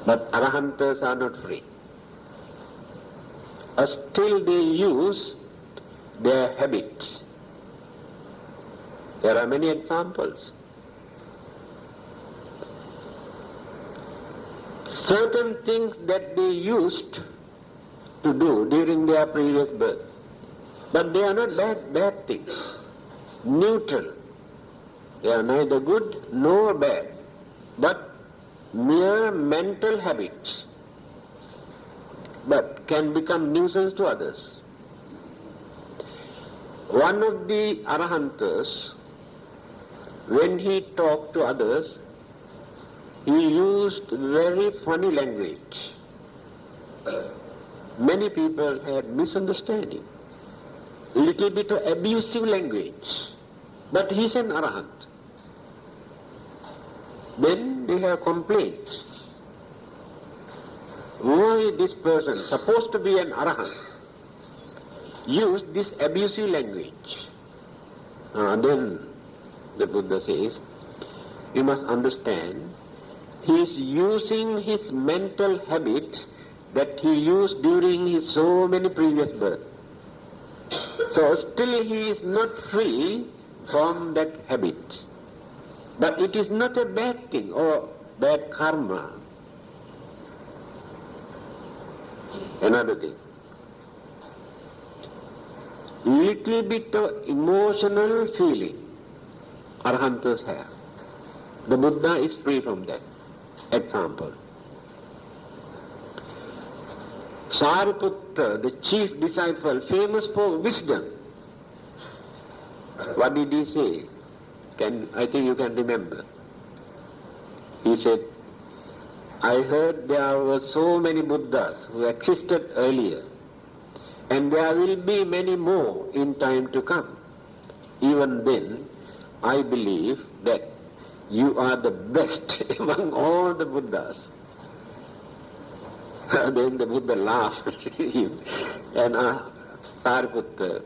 But Arahantas are not free. Still they use their habits. There are many examples. Certain things that they used to do during their previous birth, but they are not bad things. Neutral. They are neither good nor bad, but mere mental habits, but can become nuisance to others. One of the Arahantas, when he talked to others, he used very funny language. Many people had misunderstanding, little bit of abusive language, but he's an Arahant. Then they have complaints. Why this person, supposed to be an Arahant, used this abusive language? Then the Buddha says, you must understand, he is using his mental habits that he used during his so many previous births. So still he is not free from that habit. But it is not a bad thing or bad karma. Another thing. Little bit of emotional feeling Arhantas have. The Buddha is free from that. Example. Sariputta, the chief disciple, famous for wisdom. What did he say? I think you can remember. He said, I heard there were so many Buddhas who existed earlier, and there will be many more in time to come. Even then, I believe that you are the best among all the Buddhas. Then the Buddha laughed at him and asked Sariputta,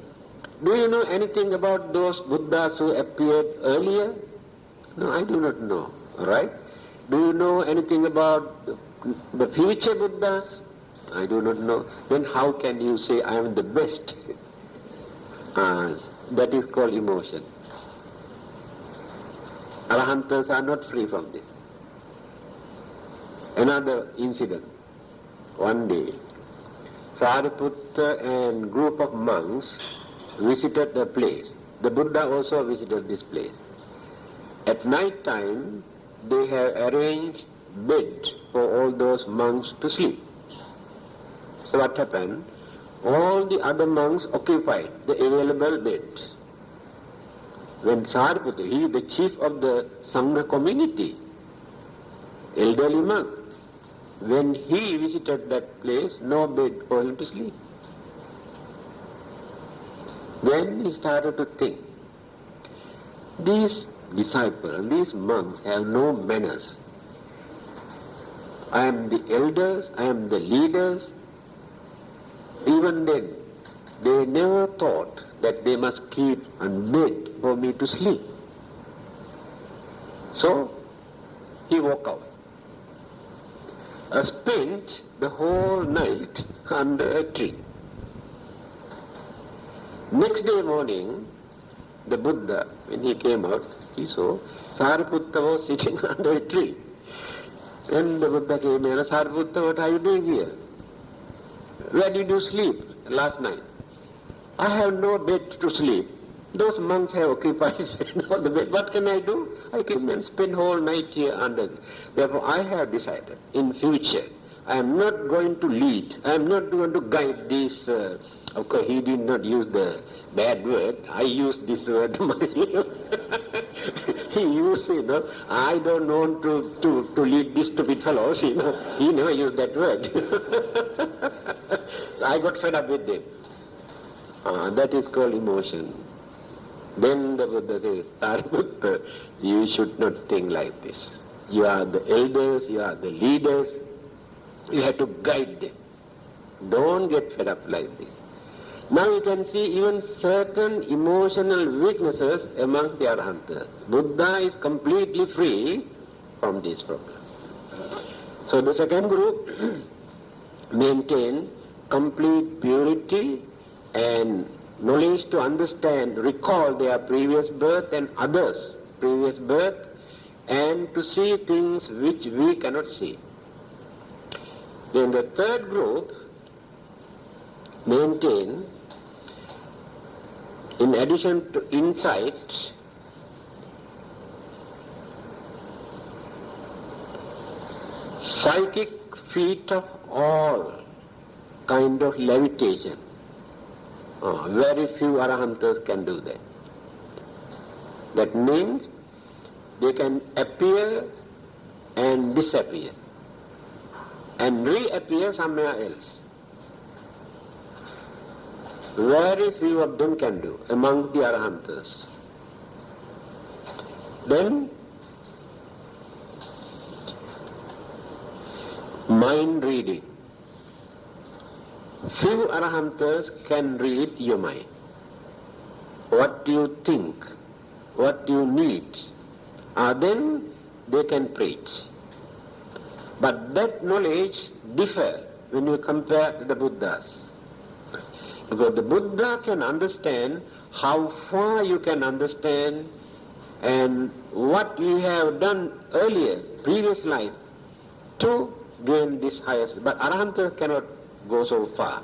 do you know anything about those Buddhas who appeared earlier? No, I do not know. Right? Do you know anything about the future Buddhas? I do not know. Then how can you say I am the best? That is called emotion. Arahantas are not free from this. Another incident. One day, Sariputta and group of monks visited a place. The Buddha also visited this place. At night time, they have arranged beds for all those monks to sleep. So what happened? All the other monks occupied the available beds. When Sariputta, he is the chief of the Sangha community, elderly monk, when he visited that place, no bed for him to sleep. Then he started to think, these disciples, these monks have no manners. I am the elders, I am the leaders. Even then, they never thought that they must keep a bed for me to sleep. So, he woke up. Spent the whole night under a tree. Next day morning, the Buddha, when he came out, he saw Sariputta was sitting under a tree. Then the Buddha came in and said, Sariputta, what are you doing here? Where did you sleep last night? I have no bed to sleep. Those monks have occupied all the bed. What can I do? I came and spend whole night here under. Therefore, I have decided, in future, I am not going to lead. I am not going to guide this. Of course, he did not use the bad word. I used this word. He used, I don't want to lead these stupid fellows. He never used that word. I got fed up with them. That is called emotion. Then the Buddha says, Sariputta, you should not think like this. You are the elders, you are the leaders, you have to guide them. Don't get fed up like this. Now you can see even certain emotional weaknesses amongst the Arahants. Buddha is completely free from this problem. So the second group maintain complete purity and knowledge to understand, recall their previous birth and others' previous birth, and to see things which we cannot see. Then the third group maintain, in addition to insight, psychic feat of all kind of levitation. Very few Arahantas can do that. That means they can appear and disappear and reappear somewhere else. Very few of them can do among the Arahantas. Then mind reading. Few Arahantas can read your mind. What you think, what you need, then they can preach. But that knowledge differs when you compare to the Buddhas. Because the Buddha can understand how far you can understand and what you have done earlier, previous life, to gain this highest. But Arahanta cannot go so far.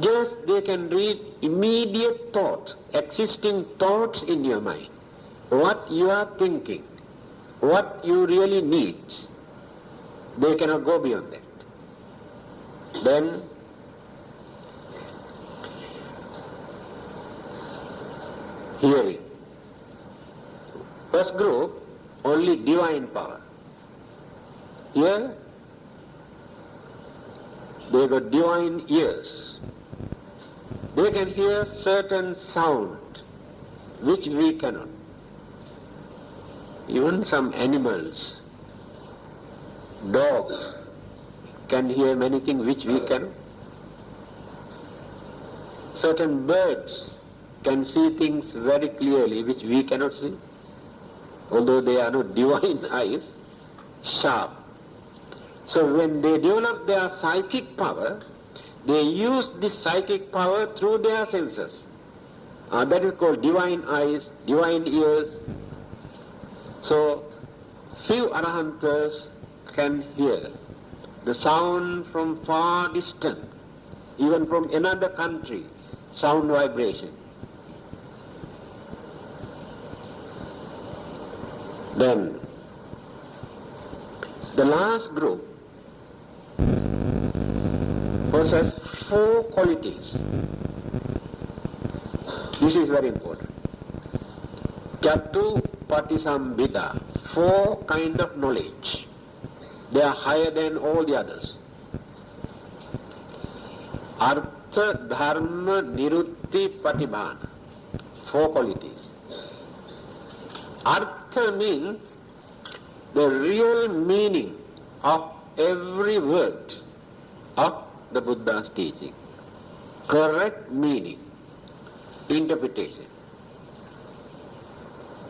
Just they can read immediate thoughts, existing thoughts in your mind, what you are thinking, what you really need. They cannot go beyond that. Then hearing. First group, only divine power. Here, they got divine ears. They can hear certain sound which we cannot. Even some animals, dogs, can hear many things which we cannot. Certain birds can see things very clearly which we cannot see, although they are not divine eyes, sharp. So when they develop their psychic power, they use this psychic power through their senses. That is called divine eyes, divine ears. So few Arahantas can hear the sound from far distant, even from another country, sound vibration. Then the last group possess 4 qualities. This is very important. Chatu Patisambhida, 4 kind of knowledge. They are higher than all the others. Artha, Dharma, Nirutti, Patibhana, 4 qualities. Artha means the real meaning of every word of the Buddha's teaching. Correct meaning, interpretation.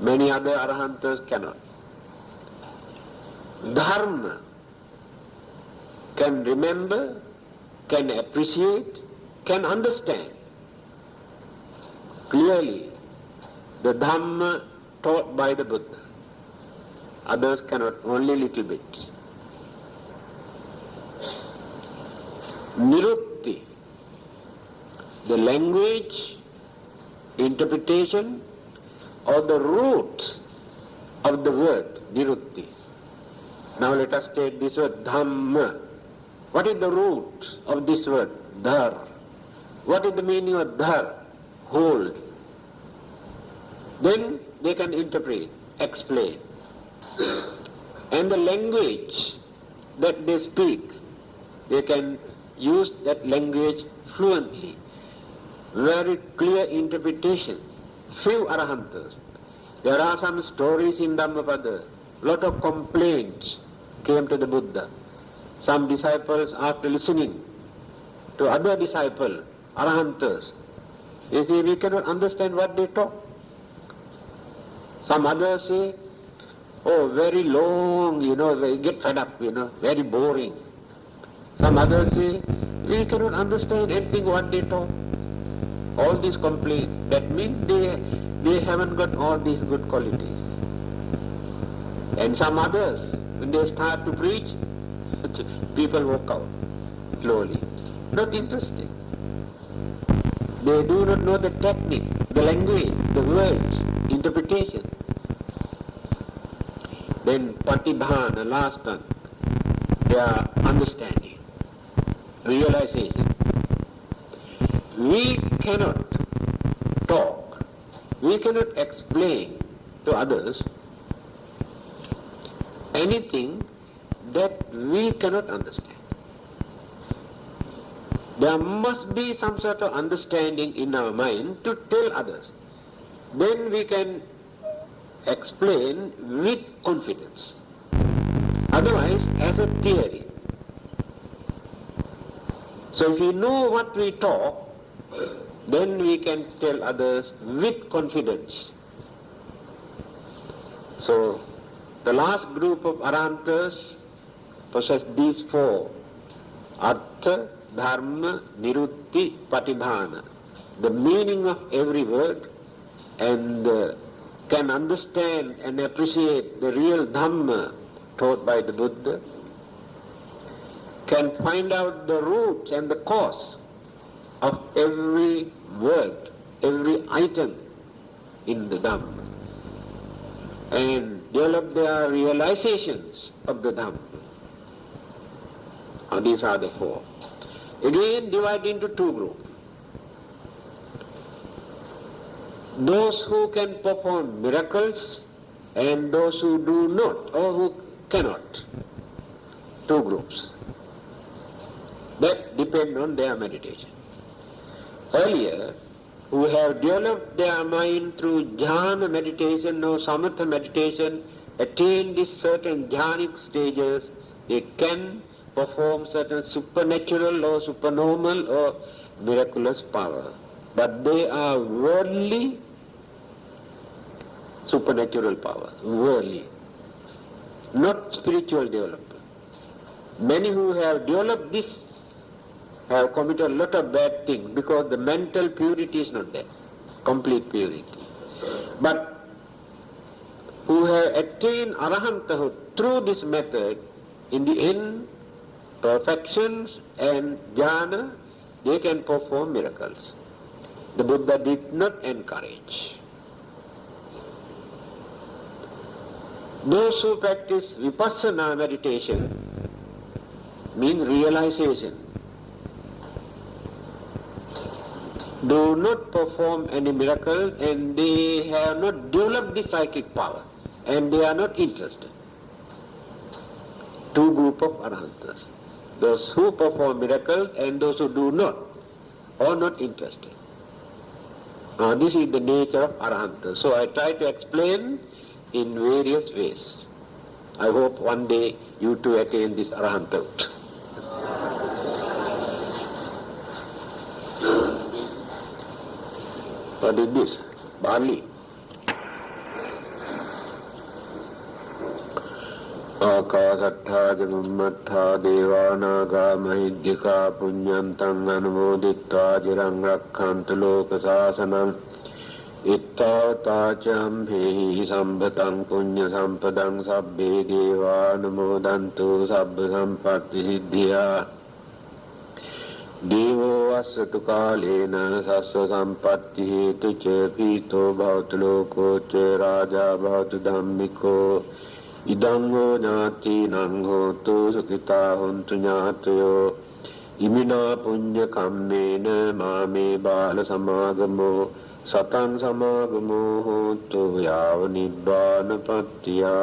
Many other Arahantas cannot. Dharma can remember, can appreciate, can understand clearly the Dhamma taught by the Buddha. Others cannot, only little bit. Nirutti, the language, interpretation, or the roots of the word, Nirutti. Now let us take this word, Dhamma. What is the root of this word? Dhar. What is the meaning of dhar? Hold. Then they can interpret, explain. And the language that they speak, they can use that language fluently. Very clear interpretation. Few Arahantas. There are some stories in Dhammapada. Lot of complaints came to the Buddha. Some disciples, after listening to other disciples, Arahantas, they say, we cannot understand what they talk. Some others say, oh, very long, we get fed up, very boring. Some others say, we cannot understand anything what they talk. All these complaints, that means they haven't got all these good qualities. And some others, when they start to preach, people walk out slowly. Not interested. They do not know the technique, the language, the words, interpretation. Then Patibhana, last one, their understanding, realization. We cannot talk, we cannot explain to others anything that we cannot understand. There must be some sort of understanding in our mind to tell others. Then we can explain with confidence. Otherwise, as a theory. So if we know what we talk, then we can tell others with confidence. So the last group of Arahantas possess these 4. Artha, dharma, nirutti, patidhana. The meaning of every word and can understand and appreciate the real dhamma taught by the Buddha, can find out the root and the cause of every word, every item in the Dhamma, and develop their realizations of the Dhamma. These are the four. Again divided into two groups. Those who can perform miracles and those who do not or who cannot. Two groups. That depend on their meditation. Earlier, who have developed their mind through jhana meditation or samatha meditation, attained these certain jhanic stages, they can perform certain supernatural or supernormal or miraculous power. But they are worldly supernatural power, worldly, not spiritual development. Many who have developed this have committed a lot of bad things because the mental purity is not there, complete purity. But who have attained arahantahut through this method, in the end, perfections and jhana, they can perform miracles. The Buddha did not encourage. Those who practice vipassana meditation means realization, do not perform any miracle and they have not developed the psychic power and they are not interested. Two groups of arahantas. Those who perform miracles and those who do not are not interested. Now this is the nature of arahanta. So I try to explain in various ways. I hope one day you too attain this arahanta. What is this? Barley. Akasattha jamammattha devanaga mahiddhika punyantang anumodittva jirang rakkhantu loka sasanam ittavata champehi sambhatang punya sampadang sabbe deva namodantu sabba sampatti siddhya Devo asatu kalena sassa sampatti hetu ca pito bhavatu loko ca raja bhavatu dhammiko idango jnati nanghotu sukita hontu jnatayo imina punya kammena mame bala samagamo satang samagamo hontu yava nibbana pattiya